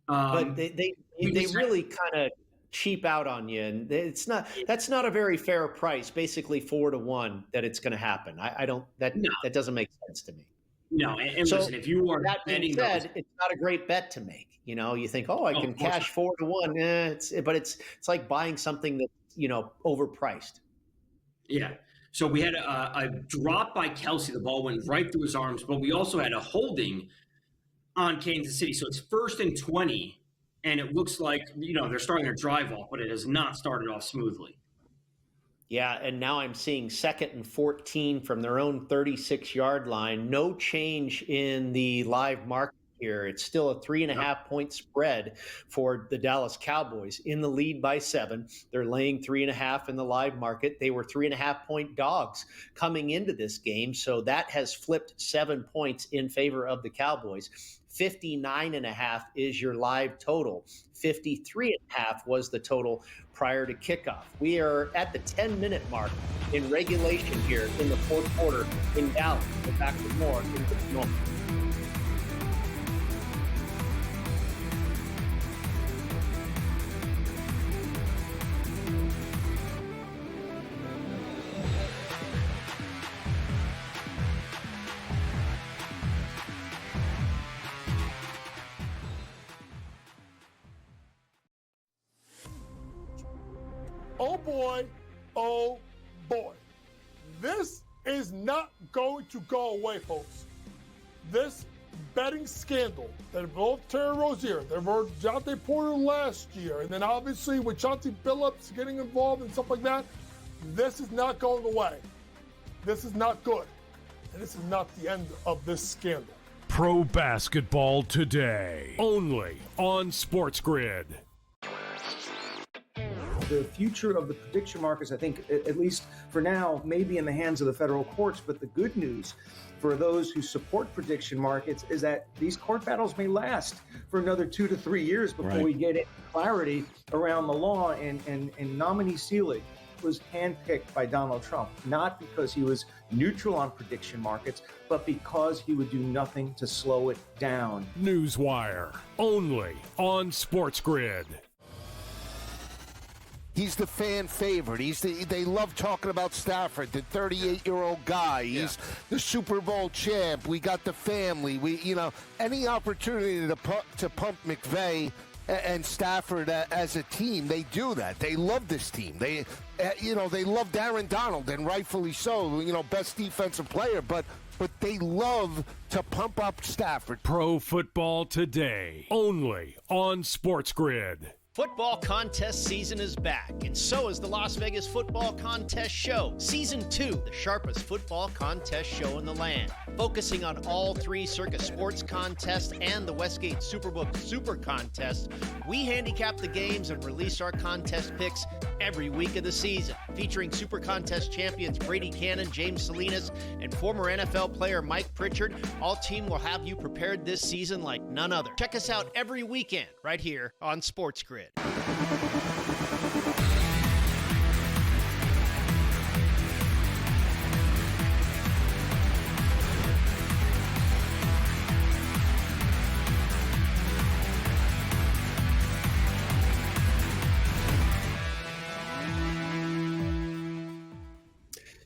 But they really kind of cheap out on you, and that's not a very fair price. Basically 4 to 1 that it's going to happen. That doesn't make sense to me. No, and so, listen, if you are that being said, it's not a great bet to make. You think, I can cash 4 to 1. But it's like buying something that's overpriced. Yeah. So we had a drop by Kelsey. The ball went right through his arms, but we also had a holding on Kansas City. So it's 1st and 20, and it looks like, they're starting their drive off, but it has not started off smoothly. Yeah, and now I'm seeing 2nd and 14 from their own 36-yard line. No change in the live market here. It's still a 3.5-point spread for the Dallas Cowboys in the lead by 7. They're laying 3.5 in the live market. They were 3.5-point dogs coming into this game. So that has flipped 7 points in favor of the Cowboys. 59.5 is your live total. 53.5 was the total prior to kickoff. We are at the 10-minute mark in regulation here in the fourth quarter in Dallas. We're back with more in just a moment. Oh boy, oh boy. This is not going to go away, folks. This betting scandal that involved Terry Rozier, that involved Jonte Porter last year, and then obviously with Chauncey Billups getting involved and stuff like that, this is not going away. This is not good. And this is not the end of this scandal. Pro Basketball Today, only on SportsGrid. The future of the prediction markets, I think, at least for now, may be in the hands of the federal courts. But the good news for those who support prediction markets is that these court battles may last for another 2 to 3 years before we get clarity around the law. And nominee Seelig was handpicked by Donald Trump, not because he was neutral on prediction markets, but because he would do nothing to slow it down. Newswire, only on SportsGrid. He's the fan favorite. They love talking about Stafford, the 38-year-old guy. He's the Super Bowl champ. We got the family. Any opportunity to pump McVay and Stafford as a team, they do that. They love this team. They love Aaron Donald, and rightfully so. Best defensive player, but they love to pump up Stafford. Pro Football Today, only on SportsGrid. Football contest season is back, and so is the Las Vegas Football Contest Show. Season 2, the sharpest football contest show in the land. Focusing on all 3 Circus Sports contests and the Westgate Superbook Super Contest, we handicap the games and release our contest picks every week of the season. Featuring Super Contest champions Brady Kannon, James Salinas, and former NFL player Mike Pritchard, all team will have you prepared this season like none other. Check us out every weekend right here on SportsGrid.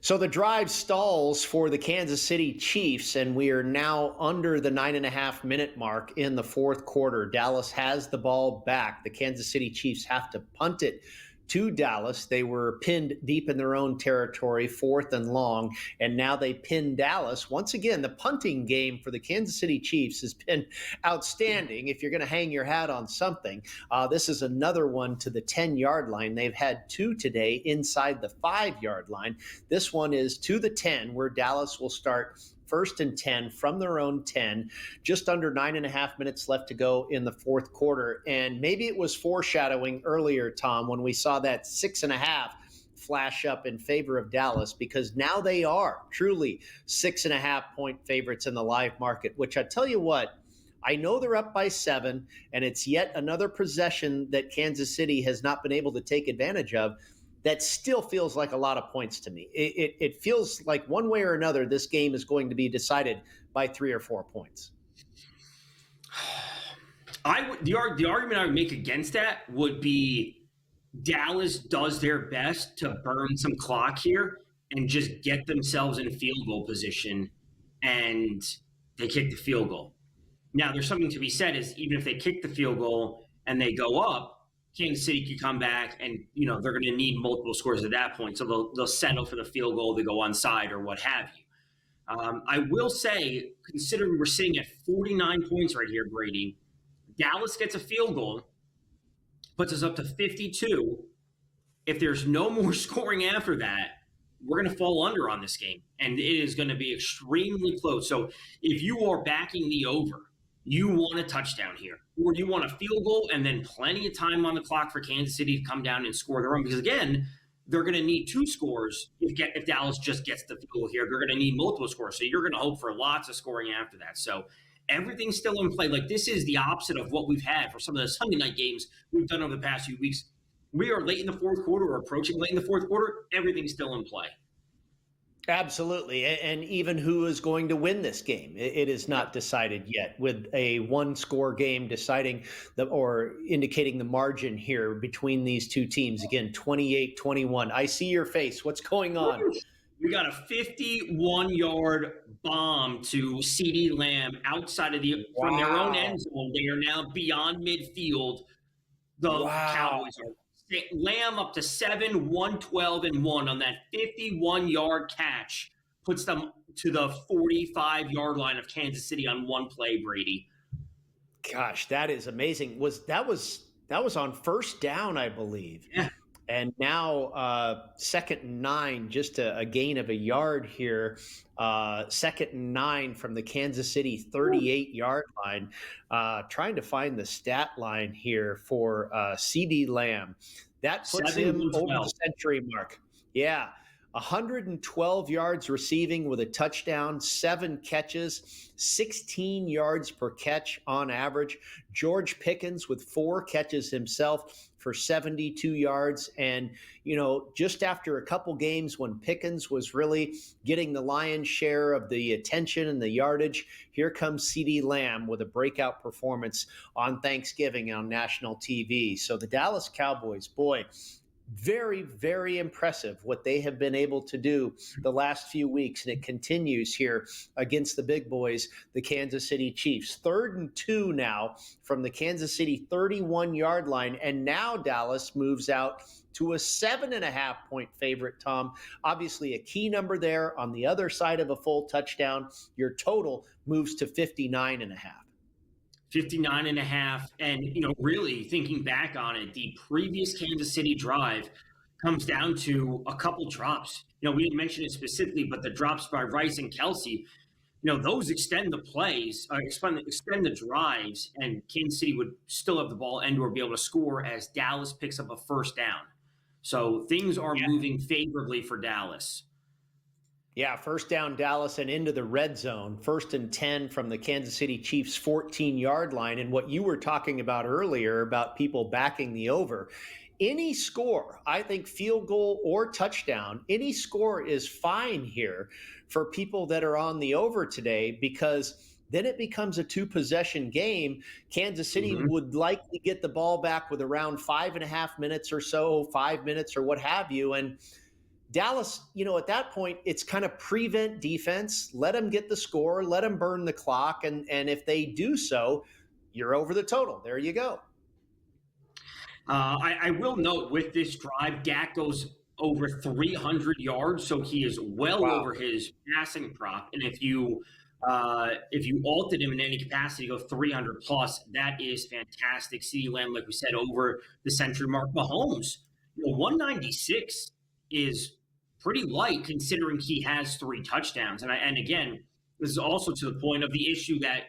So the drive stalls for the Kansas City Chiefs, and we are now under the 9.5-minute mark in the fourth quarter. Dallas has the ball back. The Kansas City Chiefs have to punt it to Dallas. They were pinned deep in their own territory, 4th and long, and now they pin Dallas. Once again, the punting game for the Kansas City Chiefs has been outstanding. If you're going to hang your hat on something, this is another one to the 10-yard line. They've had 2 today inside the 5-yard line. This one is to the 10, where Dallas will start 1st and 10 from their own 10, just under 9.5 minutes left to go in the fourth quarter. And maybe it was foreshadowing earlier, Tom, when we saw that 6.5 flash up in favor of Dallas, because now they are truly 6.5-point favorites in the live market, which I tell you what, I know they're up by 7, and it's yet another possession that Kansas City has not been able to take advantage of. That still feels like a lot of points to me. It feels like one way or another, this game is going to be decided by 3 or 4 points. The argument I would make against that would be Dallas does their best to burn some clock here and just get themselves in field goal position, and they kick the field goal. Now, there's something to be said is even if they kick the field goal and they go up, Kansas City could come back and, they're going to need multiple scores at that point. So they'll settle for the field goal, they go onside or what have you. I will say, considering we're sitting at 49 points right here, Brady, Dallas gets a field goal, puts us up to 52. If there's no more scoring after that, we're going to fall under on this game, and it is going to be extremely close. So if you are backing the over you want a touchdown here, or you want a field goal and then plenty of time on the clock for Kansas City to come down and score their own. Because again, they're going to need 2 scores if Dallas just gets the field goal here. They're going to need multiple scores. So you're going to hope for lots of scoring after that. So everything's still in play. Like, this is the opposite of what we've had for some of the Sunday night games we've done over the past few weeks. We are late in the fourth quarter or approaching late in the fourth quarter. Everything's still in play. Absolutely. And even who is going to win this game, it is not decided yet, with a 1-score game deciding or indicating the margin here between these two teams. Again, 28-21. I see your face. What's going on? We got a 51-yard bomb to CeeDee Lamb outside of from their own end zone. They are now beyond midfield. The Cowboys are Lamb up to 7, 112, and 1 on that 51-yard catch, puts them to the 45-yard line of Kansas City on one play, Brady. Gosh, that is amazing. That was on first down, I believe. Yeah. And now 2nd and 9, just a gain of a yard here. 2nd and 9 from the Kansas City 38-yard line. Trying to find the stat line here for CeeDee Lamb. That puts him over the century mark. Yeah. 112 yards receiving with a touchdown, 7 catches, 16 yards per catch on average. George Pickens with 4 catches himself for 72 yards. And, just after a couple games when Pickens was really getting the lion's share of the attention and the yardage, here comes CeeDee Lamb with a breakout performance on Thanksgiving on national TV. So the Dallas Cowboys, boy, very, very impressive what they have been able to do the last few weeks, and it continues here against the big boys, the Kansas City Chiefs. 3rd and 2 now from the Kansas City 31-yard line, and now Dallas moves out to a 7.5-point favorite, Tom. Obviously a key number there on the other side of a full touchdown. Your total moves to 59.5. 59.5. And, really thinking back on it, the previous Kansas City drive comes down to a couple drops. We didn't mention it specifically, but the drops by Rice and Kelsey, those extend the plays, extend the drives, and Kansas City would still have the ball and or be able to score as Dallas picks up a first down. So things are moving favorably for Dallas. Yeah, first down Dallas and into the red zone. 1st and 10 from the Kansas City Chiefs 14-yard line. And what you were talking about earlier about people backing the over, any score, I think field goal or touchdown, any score is fine here for people that are on the over today, because then it becomes a 2-possession game. Kansas City would likely get the ball back with around 5.5 minutes or so, 5 minutes or what have you. And Dallas, at that point, it's kind of prevent defense. Let them get the score. Let them burn the clock. And if they do so, you're over the total. There you go. I will note with this drive, Dak goes over 300 yards, so he is well over his passing prop. And if you altered him in any capacity, go 300 plus, that is fantastic. CeeDee Lamb, like we said, over the century mark. Mahomes, 196 is pretty light considering he has 3 touchdowns. And again, this is also to the point of the issue that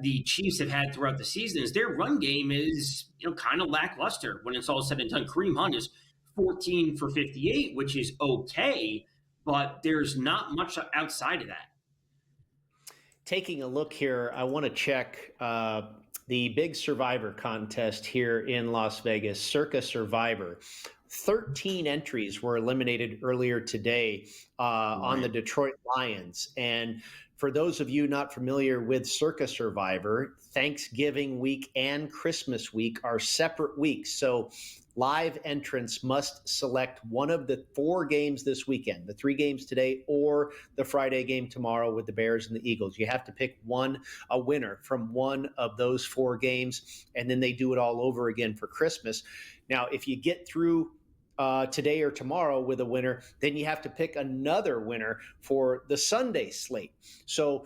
the Chiefs have had throughout the season is their run game is kind of lackluster when it's all said and done. Kareem Hunt is 14 for 58, which is okay, but there's not much outside of that. Taking a look here, I want to check the big Survivor contest here in Las Vegas, Circa Survivor. 13 entries were eliminated earlier today on the Detroit Lions. And for those of you not familiar with Circa Survivor, Thanksgiving week and Christmas week are separate weeks. So live entrants must select one of the 4 games this weekend, the 3 games today or the Friday game tomorrow with the Bears and the Eagles. You have to pick a winner from one of those 4 games, and then they do it all over again for Christmas. Now, if you get through today or tomorrow with a winner, then you have to pick another winner for the Sunday slate. So,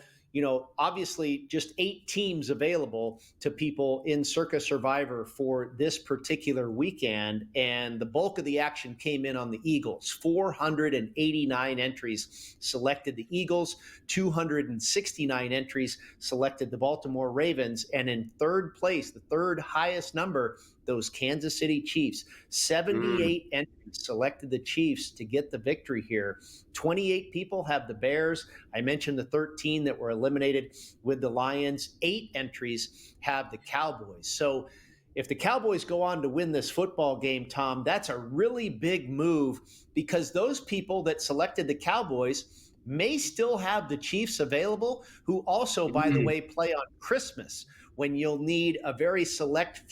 obviously just 8 teams available to people in Circa Survivor for this particular weekend. And the bulk of the action came in on the Eagles. 489 entries selected the Eagles, 269 entries selected the Baltimore Ravens. And in third place, the third highest number, those Kansas City Chiefs. 78 entries selected the Chiefs to get the victory here. 28 people have the Bears. I mentioned the 13 that were eliminated with the Lions. 8 entries have the Cowboys. So if the Cowboys go on to win this football game, Tom, that's a really big move, because those people that selected the Cowboys may still have the Chiefs available, who also, by the way, play on Christmas, when you'll need a very select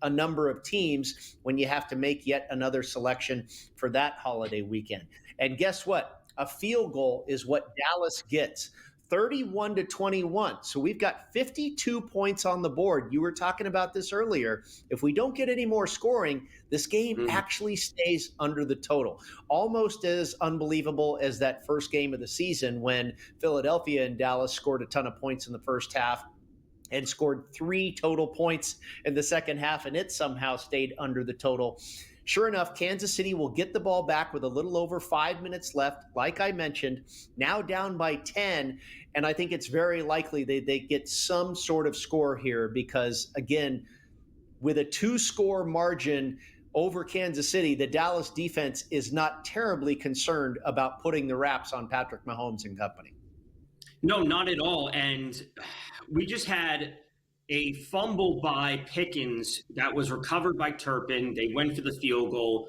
a number of teams when you have to make yet another selection for that holiday weekend. And guess what? A field goal is what Dallas gets, 31-21. So we've got 52 points on the board. You were talking about this earlier. If we don't get any more scoring, this game actually stays under the total. Almost as unbelievable as that first game of the season when Philadelphia and Dallas scored a ton of points in the first half and scored 3 total points in the second half, and it somehow stayed under the total. Sure enough, Kansas City will get the ball back with a little over 5 minutes left, like I mentioned, now down by 10, and I think it's very likely they get some sort of score here because, again, with a 2-score margin over Kansas City, the Dallas defense is not terribly concerned about putting the wraps on Patrick Mahomes and company. No, not at all. And we just had a fumble by Pickens that was recovered by Turpin. They went for the field goal.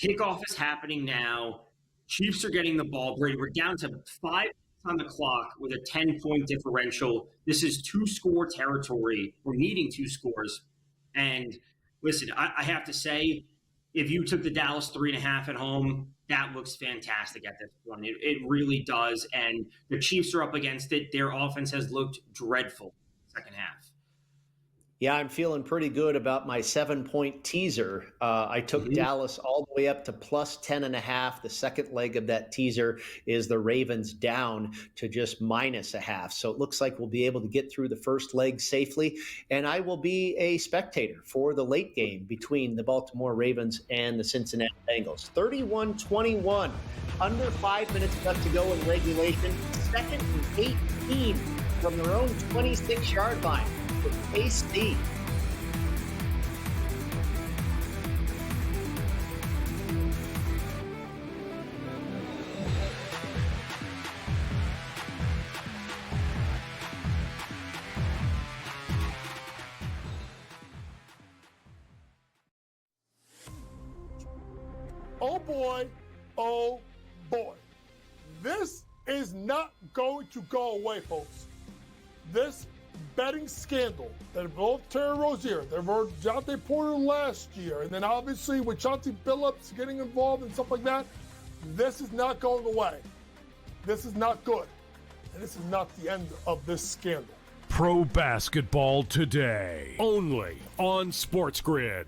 Kickoff is happening now. Chiefs are getting the ball. Brady, we're down to 5 minutes on the clock with a 10-point differential. This is 2-score territory. We're needing 2 scores. And listen, I have to say, if you took the Dallas 3.5 at home, that looks fantastic at this point. It really does. And the Chiefs are up against it. Their offense has looked dreadful second half. Yeah, I'm feeling pretty good about my 7-point teaser. I took Dallas all the way up to plus 10.5. The second leg of that teaser is the Ravens down to just -0.5. So it looks like we'll be able to get through the first leg safely. And I will be a spectator for the late game between the Baltimore Ravens and the Cincinnati Bengals. 31-21, under 5 minutes left to go in regulation. 2nd and 18 from their own 26-yard line. KC. Oh boy, oh boy. This is not going to go away, folks. This betting scandal that involved Terry Rozier, that involved Jonte Porter last year, and then obviously with Chauncey Billups getting involved and stuff like that, this is not going away. This is not good. And this is not the end of this scandal. Pro Basketball Today, only on SportsGrid.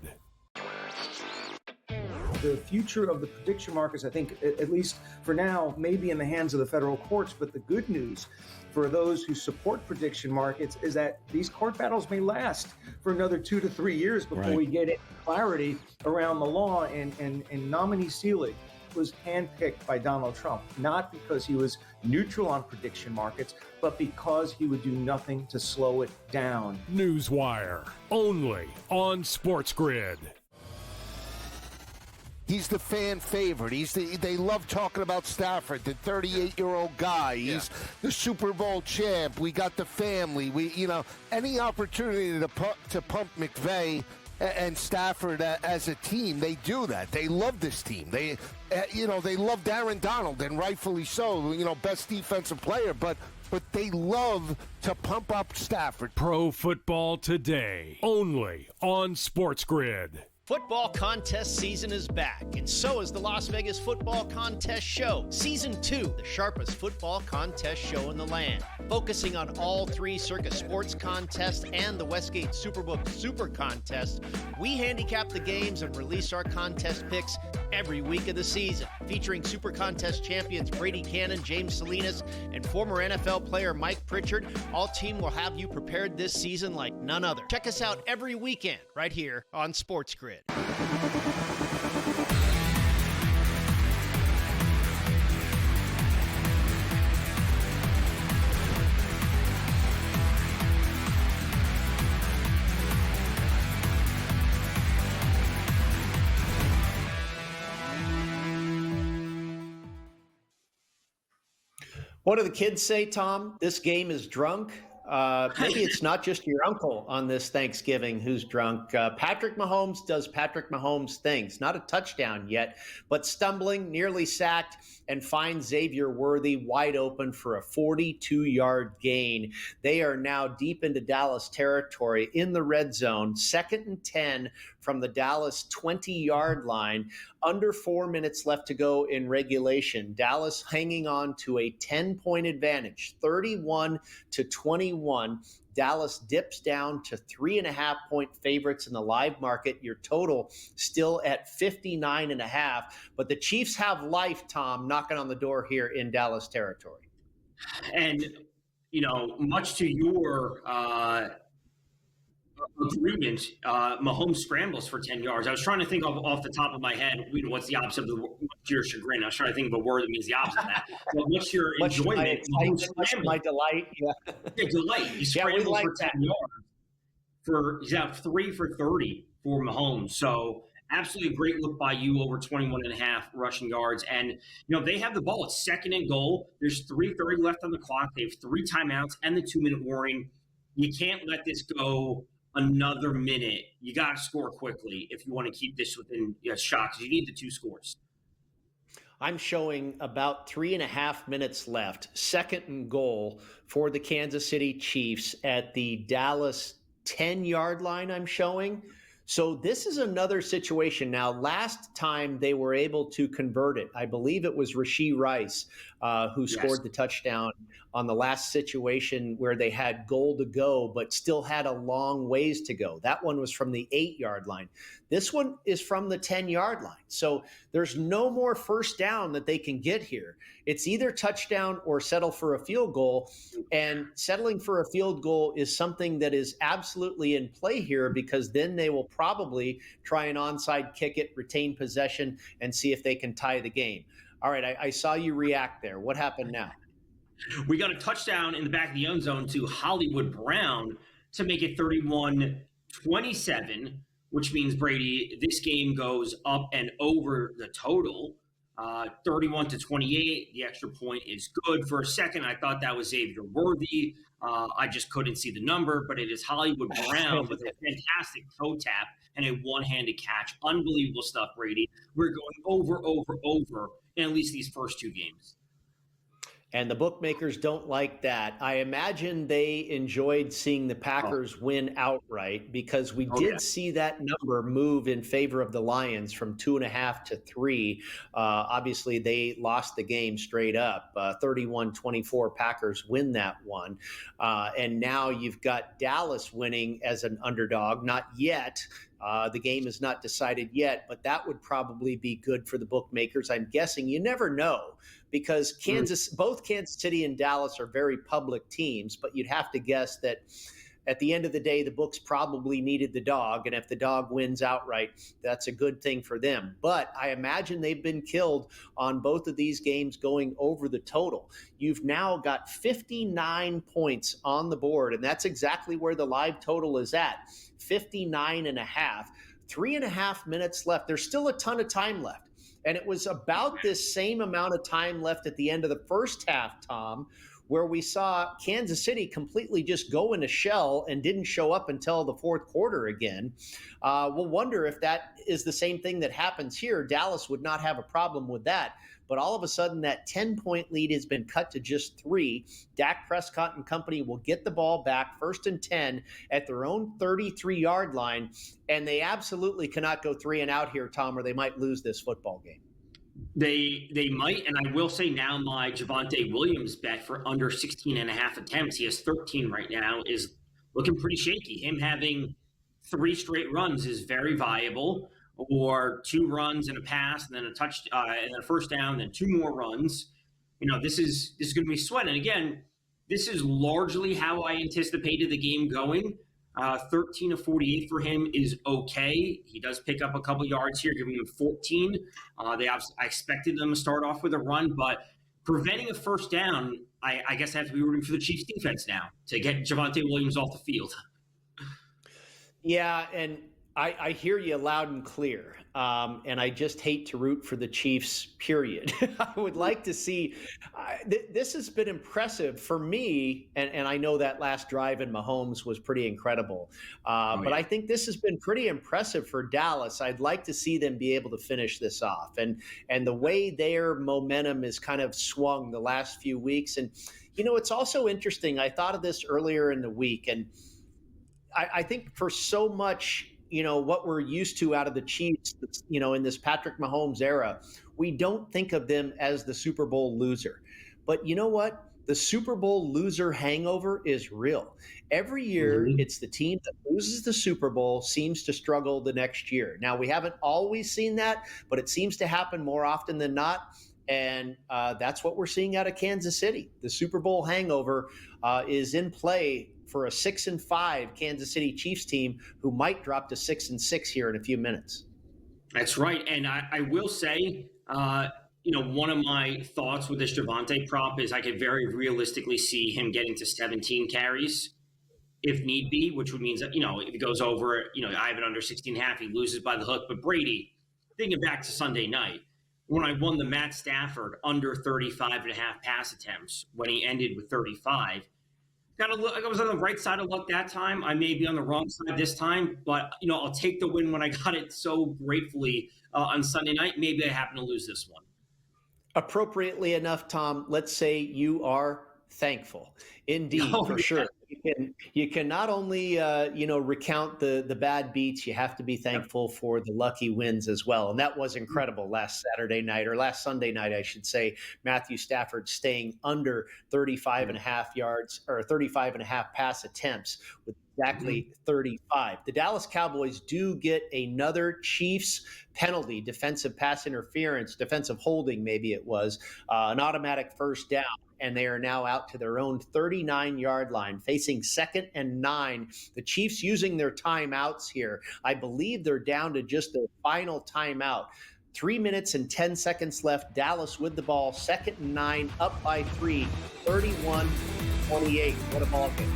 The future of the prediction markets, I think, at least for now, may be in the hands of the federal courts. But the good news for those who support prediction markets is that these court battles may last for another 2 to 3 years before we get clarity around the law. And nominee Seelig was handpicked by Donald Trump, not because he was neutral on prediction markets, but because he would do nothing to slow it down. Newswire, only on SportsGrid. He's the fan favorite. They love talking about Stafford, the 38-year-old guy. He's the Super Bowl champ. We got the family. Any opportunity to pump McVay and Stafford as a team, they do that. They love this team. They love Aaron Donald, and rightfully so. Best defensive player, but they love to pump up Stafford. Pro Football Today, only on SportsGrid. Football contest season is back, and so is the Las Vegas Football Contest Show. Season 2, the sharpest football contest show in the land. Focusing on all 3 Circa Sports contests and the Westgate Superbook Super Contest, we handicap the games and release our contest picks every week of the season. Featuring Super Contest champions Brady Kannon, James Salinas, and former NFL player Mike Pritchard, all team will have you prepared this season like none other. Check us out every weekend right here on SportsGrid. What do the kids say, Tom? This game is drunk. Maybe it's not just your uncle on this Thanksgiving who's drunk. Patrick Mahomes does Patrick Mahomes things. Not a touchdown yet, but stumbling, nearly sacked, and finds Xavier Worthy wide open for a 42-yard gain. They are now deep into Dallas territory in the red zone, 2nd and 10 from the Dallas 20-yard line. Under 4 minutes left to go in regulation. Dallas hanging on to a 10-point advantage, 31-21. Dallas dips down to 3.5-point favorites in the live market. Your total still at 59.5. But the Chiefs have life, Tom, knocking on the door here in Dallas territory. And, much to your agreement, Mahomes scrambles for 10 yards. I was trying to think off the top of my head, what's the opposite of your chagrin? I was trying to think of a word that means the opposite of that. But what's your enjoyment? My delight. Yeah. Delight. He scrambles for 10 yards. He's out 3 for 30 for Mahomes. So absolutely great look by you, over 21.5 rushing yards. And, they have the ball. It's 2nd and goal. There's 3:30 left on the clock. They have 3 timeouts and the 2-minute warning. You can't let this go another minute. You got to score quickly if you want to keep this within a shot, because you need the 2 scores. I'm showing about 3.5 minutes left. 2nd and goal for the Kansas City Chiefs at the Dallas 10-yard line, I'm showing. So this is another situation. Now, last time they were able to convert it, I believe it was Rashee Rice who scored the touchdown on the last situation where they had goal to go, but still had a long ways to go. That one was from the 8-yard line. This one is from the 10-yard line. So there's no more first down that they can get here. It's either touchdown or settle for a field goal. And settling for a field goal is something that is absolutely in play here, because then they will probably try an onside kick it, retain possession, and see if they can tie the game. All right, I saw you react there. What happened now? We got a touchdown in the back of the end zone to Hollywood Brown to make it 31-27, which means, Brady, this game goes up and over the total, 31-28. The extra point is good. For a second, I thought that was Xavier Worthy. I just couldn't see the number, but it is Hollywood Brown with a fantastic toe tap and a one-handed catch. Unbelievable stuff, Brady. We're going over in at least these first 2 games. And the bookmakers don't like that. I imagine they enjoyed seeing the Packers win outright, because we did see that number move in favor of the Lions from 2.5 to 3. Obviously, they lost the game straight up. 31-24 Packers win that one. And now you've got Dallas winning as an underdog. Not yet. The game is not decided yet, but that would probably be good for the bookmakers. I'm guessing. You never know, because both Kansas City and Dallas are very public teams, but you'd have to guess that at the end of the day, the books probably needed the dog, and if the dog wins outright, that's a good thing for them. But I imagine they've been killed on both of these games going over the total. You've now got 59 points on the board, and that's exactly where the live total is at, 59.5. 3.5 minutes left. There's still a ton of time left. And it was about this same amount of time left at the end of the first half, Tom, where we saw Kansas City completely just go in a shell and didn't show up until the fourth quarter again. We'll wonder if that is the same thing that happens here. Dallas would not have a problem with that. But all of a sudden, that 10-point lead has been cut to just 3. Dak Prescott and company will get the ball back, 1st and 10, at their own 33-yard line. And they absolutely cannot go 3 and out here, Tom, or they might lose this football game. They might, and I will say now my Javonte Williams bet for under 16.5 attempts, he has 13 right now, is looking pretty shaky. Him having 3 straight runs is very viable. or 2 runs and a pass, and then a touch, and then a first down, then 2 more runs. This is going to be sweat. And again, this is largely how I anticipated the game going. 13 of 48 for him is okay. He does pick up a couple yards here, giving him 14. I expected them to start off with a run, but preventing a first down, I guess I have to be rooting for the Chiefs defense now to get Javonte Williams off the field. Yeah, and I hear you loud and clear, and I just hate to root for the Chiefs, period. I would like to see this has been impressive for me, and I know that last drive in Mahomes was pretty incredible, but I think this has been pretty impressive for Dallas. I'd like to see them be able to finish this off, and the way their momentum is kind of swung the last few weeks. And, it's also interesting. I thought of this earlier in the week, and I think for so much, what we're used to out of the Chiefs, in this Patrick Mahomes era, we don't think of them as the Super Bowl loser. But you know what? The Super Bowl loser hangover is real. Every year, it's the team that loses the Super Bowl seems to struggle the next year. Now, we haven't always seen that, but it seems to happen more often than not. And that's what we're seeing out of Kansas City. The Super Bowl hangover is in play for a 6-5 Kansas City Chiefs team who might drop to 6-6 here in a few minutes. That's right. And I will say, one of my thoughts with this Javonte prop is I could very realistically see him getting to 17 carries if need be, which would mean that, if he goes over, I have it under 16.5, he loses by the hook. But Brady, thinking back to Sunday night, when I won the Matt Stafford under 35.5 pass attempts, when he ended with 35, I was on the right side of luck that time. I may be on the wrong side this time, but I'll take the win when I got it so gratefully on Sunday night. Maybe I happen to lose this one. Appropriately enough, Tom, let's say you are thankful. Indeed, for sure. You can not only recount the bad beats, you have to be thankful for the lucky wins as well. And that was incredible last Sunday night, I should say. Matthew Stafford staying under 35.5 yards or 35.5 pass attempts with exactly 35. The Dallas Cowboys do get another Chiefs penalty, defensive pass interference, defensive holding, maybe it was, an automatic first down. And they are now out to their own 39-yard line, facing 2nd and 9. The Chiefs using their timeouts here. I believe they're down to just their final timeout. 3 minutes and 10 seconds left. Dallas with the ball, 2nd and 9, up by 3, 31-28. What a ball game.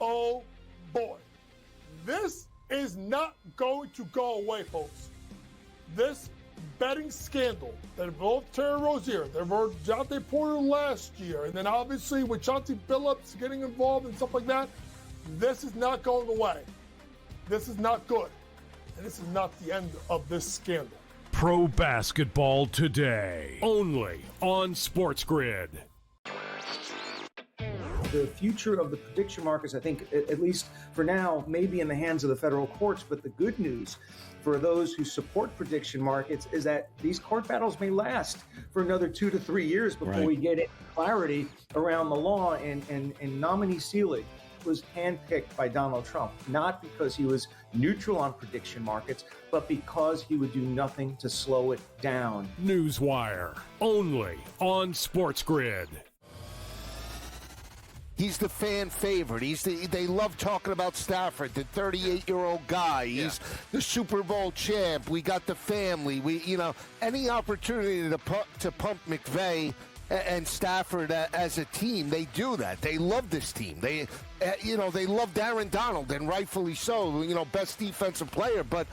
Oh boy. This is not going to go away, folks. This betting scandal that involved Terry Rozier, that involved Jonte Porter last year, and then obviously with Chauncey Billups getting involved and stuff like that, this is not going away. This is not good. And this is not the end of this scandal. Pro Basketball Today, only on SportsGrid. The future of the prediction markets, I think, at least for now, may be in the hands of the federal courts. But the good news for those who support prediction markets is that these court battles may last for another 2 to 3 years before we get clarity around the law. And nominee Seelig was handpicked by Donald Trump, not because he was neutral on prediction markets, but because he would do nothing to slow it down. Newswire, only on SportsGrid. He's the fan favorite. They love talking about Stafford, the 38-year-old guy. He's the Super Bowl champ. We got the family. Any opportunity to pump McVay and Stafford as a team, they do that. They love this team. They love Aaron Donald, and rightfully so. Best defensive player, but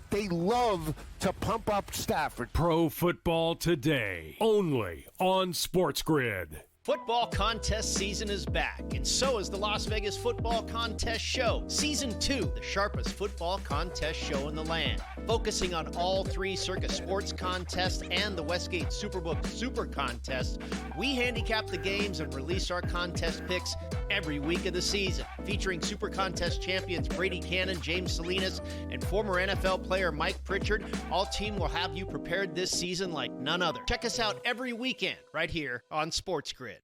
they love to pump up Stafford. Pro Football Today, only on SportsGrid. Football contest season is back, and so is the Las Vegas Football Contest Show. Season 2, the sharpest football contest show in the land. Focusing on all 3 Circa Sports contests and the Westgate Superbook Super Contest, we handicap the games and release our contest picks every week of the season. Featuring Super Contest champions Brady Kannon, James Salinas, and former NFL player Mike Pritchard, all team will have you prepared this season like none other. Check us out every weekend right here on SportsGrid.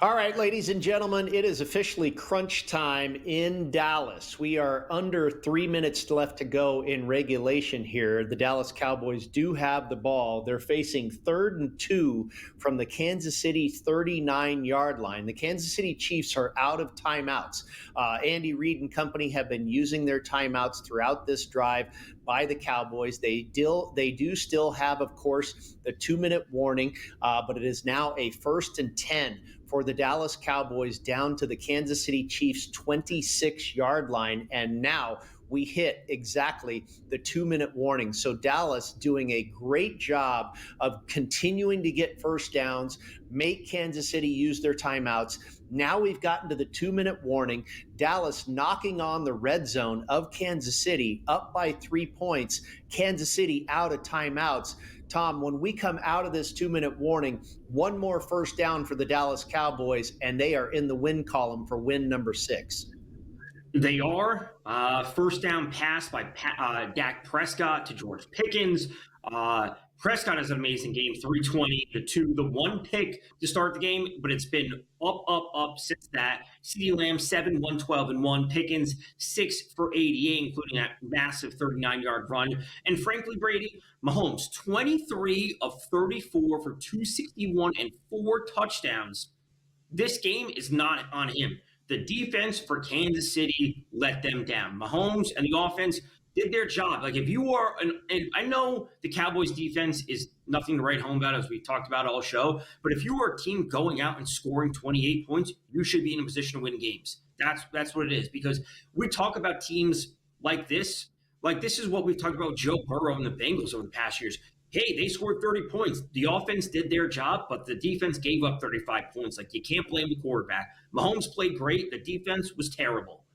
All right, ladies and gentlemen, it is officially crunch time in Dallas. We are under 3 minutes left to go in regulation here. The Dallas Cowboys do have the ball. They're facing 3rd and 2 from the Kansas City 39-yard line. The Kansas City Chiefs are out of timeouts. Andy Reid and company have been using their timeouts throughout this drive by the Cowboys. They do still have, of course, the 2-minute warning, but it is now a 1st and 10 for the Dallas Cowboys down to the Kansas City Chiefs 26-yard line. And now we hit exactly the 2-minute warning. So Dallas doing a great job of continuing to get first downs, make Kansas City use their timeouts. Now we've gotten to the 2-minute warning. Dallas knocking on the red zone of Kansas City, up by 3 points. Kansas City out of timeouts. Tom, when we come out of this 2-minute warning, one more first down for the Dallas Cowboys, and they are in the win column for win number 6. They are. First down pass by Dak Prescott to George Pickens. Prescott has an amazing game, 320, the 1 pick to start the game, but it's been up since that. CeeDee Lamb, 7, 112, and 1. Pickens, 6 for 88, including that massive 39-yard run. And frankly, Brady, Mahomes, 23 of 34 for 261 and 4 touchdowns. This game is not on him. The defense for Kansas City let them down. Mahomes and the offense did their job. Like, if you are, and I know the Cowboys defense is nothing to write home about, as we've talked about all show, but if you are a team going out and scoring 28 points, you should be in a position to win games. That's what it is, because we talk about teams like this. Like, this is what we've talked about Joe Burrow and the Bengals over the past years. Hey, they scored 30 points. The offense did their job, but the defense gave up 35 points. Like, you can't blame the quarterback. Mahomes played great. The defense was terrible.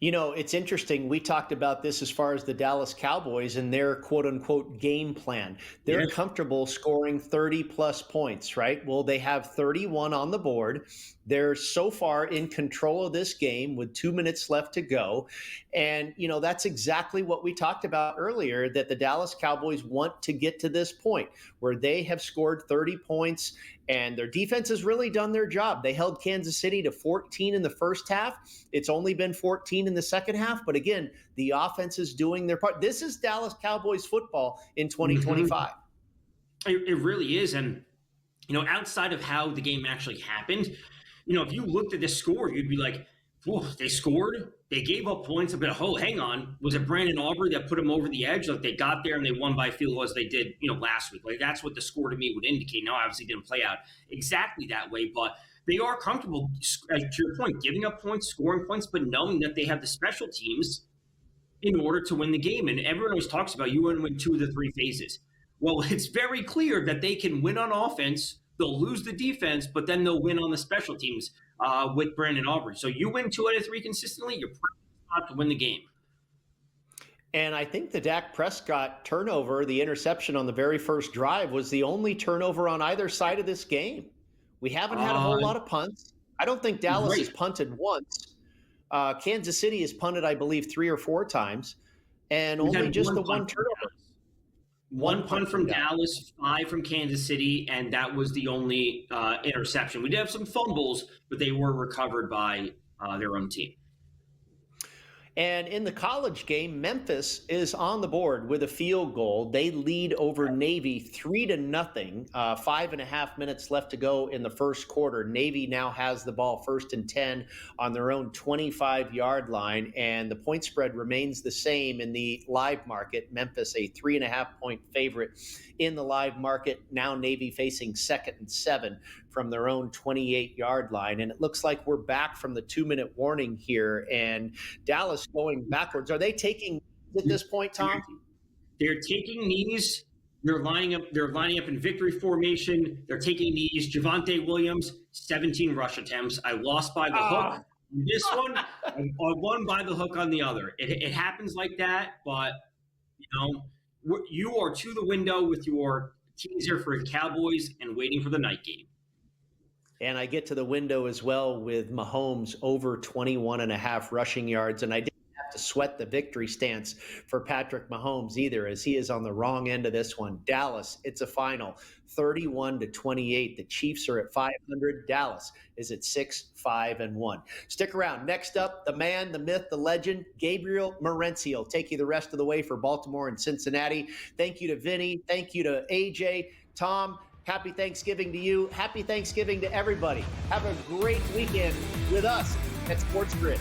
You know, it's interesting. We talked about this as far as the Dallas Cowboys and their quote-unquote game plan. They're comfortable scoring 30-plus points, right? Well, they have 31 on the board. They're so far in control of this game with 2 minutes left to go. And, you know, that's exactly what we talked about earlier, that the Dallas Cowboys want to get to this point where they have scored 30 points and their defense has really done their job. They held Kansas City to 14 in the first half. It's only been 14 in the second half. But again, the offense is doing their part. This is Dallas Cowboys football in 2025. It really is. And, you know, outside of how the game actually happened, you know, if you looked at the score, you'd be like, whoa, they scored, they gave up points. Oh, hang on. Was it Brandon Aubrey that put them over the edge? Like, they got there and they won by field goal as they did, you know, last week. Like, that's what the score to me would indicate. Now, obviously, didn't play out exactly that way, but they are comfortable, to your point, giving up points, scoring points, but knowing that they have the special teams in order to win the game. And everyone always talks about you want to win 2 of the 3 phases. Well, it's very clear that they can win on offense. They'll lose the defense, but then they'll win on the special teams with Brandon Aubrey. So you win 2 out of 3 consistently, you're probably to win the game. And I think the Dak Prescott turnover, the interception on the very first drive, was the only turnover on either side of this game. We haven't had a whole lot of punts. I don't think Dallas has punted once. Kansas City has punted, I believe, 3 or 4 times, and only just the one turnover. One punt from Dallas, 5 from Kansas City, and that was the only interception. We did have some fumbles, but they were recovered by their own team. And in the college game, Memphis is on the board with a field goal. They lead over Navy 3-0. 5.5 minutes left to go in the first quarter. Navy now has the ball 1st and 10 on their own 25-yard line, and the point spread remains the same in the live market. Memphis a 3.5-point favorite in the live market. Now Navy facing 2nd and 7 from their own 28-yard line. And it looks like we're back from the 2-minute warning here, and Dallas going backwards. Are they taking at this point, Tom? They're taking knees. They're lining up in victory formation. They're taking knees. Javonte Williams, 17 rush attempts. I lost by the hook on this one. I won by the hook on the other. It happens like that, but you are to the window with your teaser for the Cowboys and waiting for the night game. And I get to the window as well with Mahomes over 21.5 rushing yards. And I didn't have to sweat the victory stance for Patrick Mahomes either, as he is on the wrong end of this one. Dallas, it's a final 31-28. The Chiefs are at 500. Dallas is at 6-5-1. Stick around. Next up, the man, the myth, the legend, Gabriel Morency will take you the rest of the way for Baltimore and Cincinnati. Thank you to Vinny. Thank you to AJ. Tom, happy Thanksgiving to you. Happy Thanksgiving to everybody. Have a great weekend with us at SportsGrid.